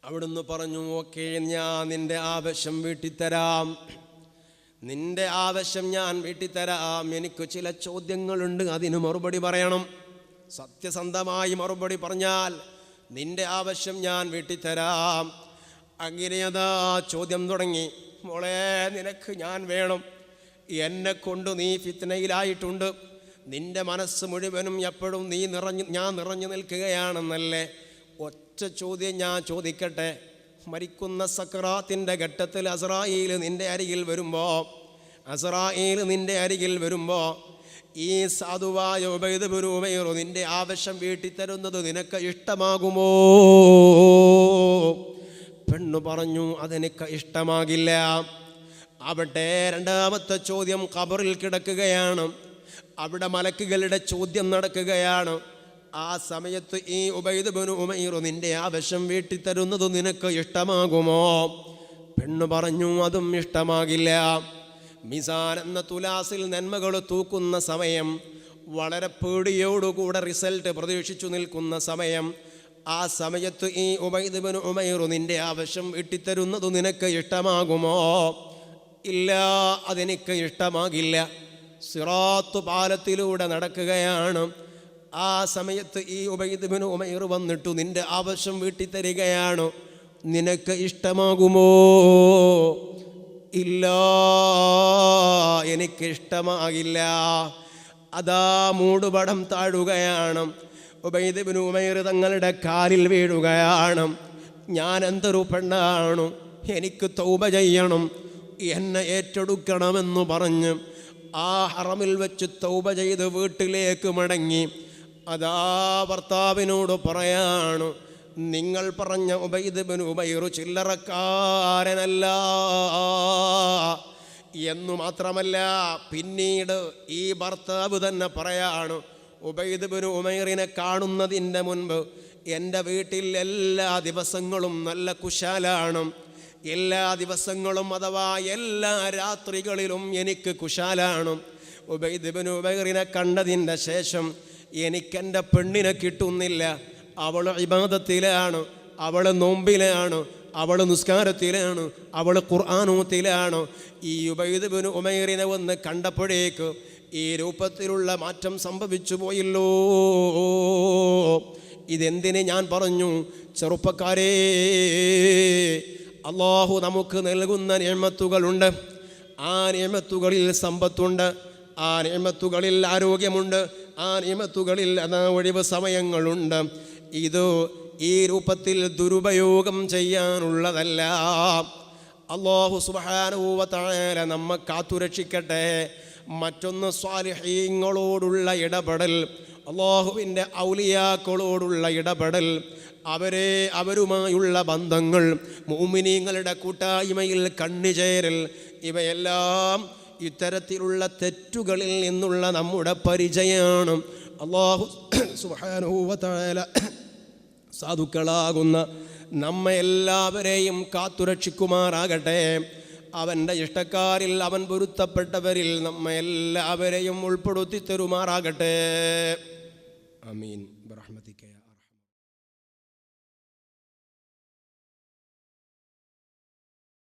അവിടുന്ന് പറഞ്ഞു, ഓക്കെ, ഞാൻ നിൻ്റെ ആവശ്യം വീട്ടിത്തരാം, നിൻ്റെ ആവശ്യം ഞാൻ വീട്ടിത്തരാം. എനിക്ക് ചില ചോദ്യങ്ങളുണ്ട്, അതിന് മറുപടി പറയണം. സത്യസന്ധമായി മറുപടി പറഞ്ഞാൽ നിൻ്റെ ആവശ്യം ഞാൻ വീട്ടിത്തരാം. അങ്ങനെയതാ ചോദ്യം തുടങ്ങി. മോളെ, നിനക്ക് ഞാൻ വേണം, എന്നെ കൊണ്ട് നീ ഫിത്നയിലായിട്ടുണ്ട്, നിൻ്റെ മനസ്സ് മുഴുവനും എപ്പോഴും ഞാൻ നിറഞ്ഞു നിൽക്കുകയാണെന്നല്ലേ. ഒറ്റ ചോദ്യം ഞാൻ ചോദിക്കട്ടെ. മരിക്കുന്ന സക്രാത്തിൻ്റെ ഘട്ടത്തിൽ അസ്രായീൽ നിൻ്റെ അരികിൽ വരുമ്പോൾ ഈ സാധുവായ ഉബൈദ് ഇബ്നു ഉമൈർ നിൻ്റെ ആവശ്യം വീട്ടിത്തരുന്നത് നിനക്ക് ഇഷ്ടമാകുമോ? പെണ്ണു പറഞ്ഞു, അതെനിക്ക് ഇഷ്ടമാകില്ല. അവിടെ രണ്ടാമത്തെ ചോദ്യം ഖബറിൽ കിടക്കുകയാണ്. അവിടെ മലക്കുകളുടെ ചോദ്യം നടക്കുകയാണ്. ആ സമയത്ത് ഈ ഉബൈദ് ബിൻ ഉമൈർ നിന്റെ ആവശ്യം വീട്ടി തരുന്നത് നിനക്ക് ഇഷ്ടമാകുമോ? പെണ്ണു പറഞ്ഞു അതും ഇഷ്ടമാകില്ല. മിസാൻ എന്ന തുലാസിൽ നന്മകൾ തൂക്കുന്ന സമയം, വളരെ പേടിയോടുകൂടെ റിസൾട്ട് പ്രതീക്ഷിച്ചു നിൽക്കുന്ന സമയം, ആ സമയത്ത് ഈ ഉബൈദ് ബിൻ ഉമൈർ നിന്റെ ആവശ്യം വീട്ടിത്തരുന്നത് നിനക്ക് ഇഷ്ടമാകുമോ? ഇല്ല, അതെനിക്ക് ഇഷ്ടമാകില്ല. സിറാത്ത് പാലത്തിലൂടെ നടക്കുകയാണ്. ആ സമയത്ത് ഈ ഉബൈദ് ബിൻ ഉമൈർ വന്നിട്ട് നിന്റെ ആവശ്യം വീട്ടിത്തരികയാണ്. നിനക്ക് ഇഷ്ടമാകുമോ? ഇല്ല, എനിക്കിഷ്ടമാകില്ല. അതാ മൂടുപടം താഴുകയാണ്. ഉബൈദ് ബിൻ ഉമൈർ തങ്ങളുടെ കാലിൽ വീഴുകയാണ്. ഞാൻ എന്തൊരു പെണ്ണാണ്, എനിക്ക് തൗബ ചെയ്യണം, എന്നെ ഏറ്റെടുക്കണമെന്ന് പറഞ്ഞ് ആ ഹറമിൽ വെച്ച് തൗബ ചെയ്ത് വീട്ടിലേക്ക് മടങ്ങി. അതാ ഭർത്താവിനോട് പറയാണ്, നിങ്ങൾ പറഞ്ഞ ഉബൈദ് ബിൻ ഉമൈർ ചില്ലറക്കാരനല്ല എന്നു മാത്രമല്ല, പിന്നീട് ഈ ഭർത്താവ് തന്നെ പറയാണ്, ഉബൈദ് ബിൻ ഉമൈറിനെ കാണുന്നതിൻ്റെ മുൻപ് എൻ്റെ വീട്ടിൽ എല്ലാ ദിവസങ്ങളും നല്ല കുശാലാണ്. എല്ലാ ദിവസങ്ങളും അഥവാ എല്ലാ രാത്രികളിലും എനിക്ക് കുശാലാണ്. ഉബൈദ് ബിൻ ഉമൈറിനെ കണ്ടതിൻ്റെ ശേഷം എനിക്കെൻ്റെ പെണ്ണിനെ കിട്ടുന്നില്ല. അവൾ ഇബാദത്തിലാണ്, അവൾ നോമ്പിലാണ്, അവൾ നിസ്കാരത്തിലാണ്, അവൾ ഖുർആനോത്തിലാണ്. ഈ ഉബൈദ് ബിൻ ഉമൈറിനെ വന്ന് കണ്ടപ്പോഴേക്ക് ഈ രൂപത്തിലുള്ള മാറ്റം സംഭവിച്ചു പോയല്ലോ. ഇതെന്തിന് ഞാൻ പറഞ്ഞു? ചെറുപ്പക്കാരേ, അല്ലാഹു നമുക്ക് നൽകുന്ന നിഅമത്തുകളുണ്ട്. ആ നിഅമത്തുകളിൽ സമ്പത്തുണ്ട്, ആ നിഅമത്തുകളിൽ ആരോഗ്യമുണ്ട്, ആ നിഅമത്തുകളിൽ ഒഴിവ് സമയങ്ങളുണ്ട്. ഇത് ഈ രൂപത്തിൽ ദുരുപയോഗം ചെയ്യാനുള്ളതല്ല. അല്ലാഹു സുബ്ഹാനഹു വ തആല നമ്മെ കാത്തുരക്ഷിക്കട്ടെ. മറ്റൊന്ന് സ്വാലിഹീങ്ങളോടുള്ള ഇടപെടൽ, അല്ലാഹുവിൻ്റെ ഔലിയാക്കളോടുള്ള ഇടപെടൽ, അവരുമായുള്ള ബന്ധങ്ങൾ, മുഅ്മിനീങ്ങളുടെ കൂട്ടായ്മയിൽ കണ്ണിചേരൽ, ഇവയെല്ലാം ഇത്തരത്തിലുള്ള തെറ്റുകളിൽ നിന്നുള്ള നമ്മുടെ പരിചയമാണ്. അല്ലാഹു സുബ്ഹാനഹു വ തആല സാധുക്കളാകുന്ന നമ്മെ എല്ലാവരെയും കാത്തുരക്ഷിക്കുമാറാകട്ടെ. അവൻ്റെ ഇഷ്ടക്കാരിൽ, അവൻ പൊരുത്തപ്പെട്ടവരിൽ നമ്മെ എല്ലാവരെയും ഉൾപ്പെടുത്തി തരുമാറാകട്ടെ. ആമീൻ ബിറഹ്മതിക.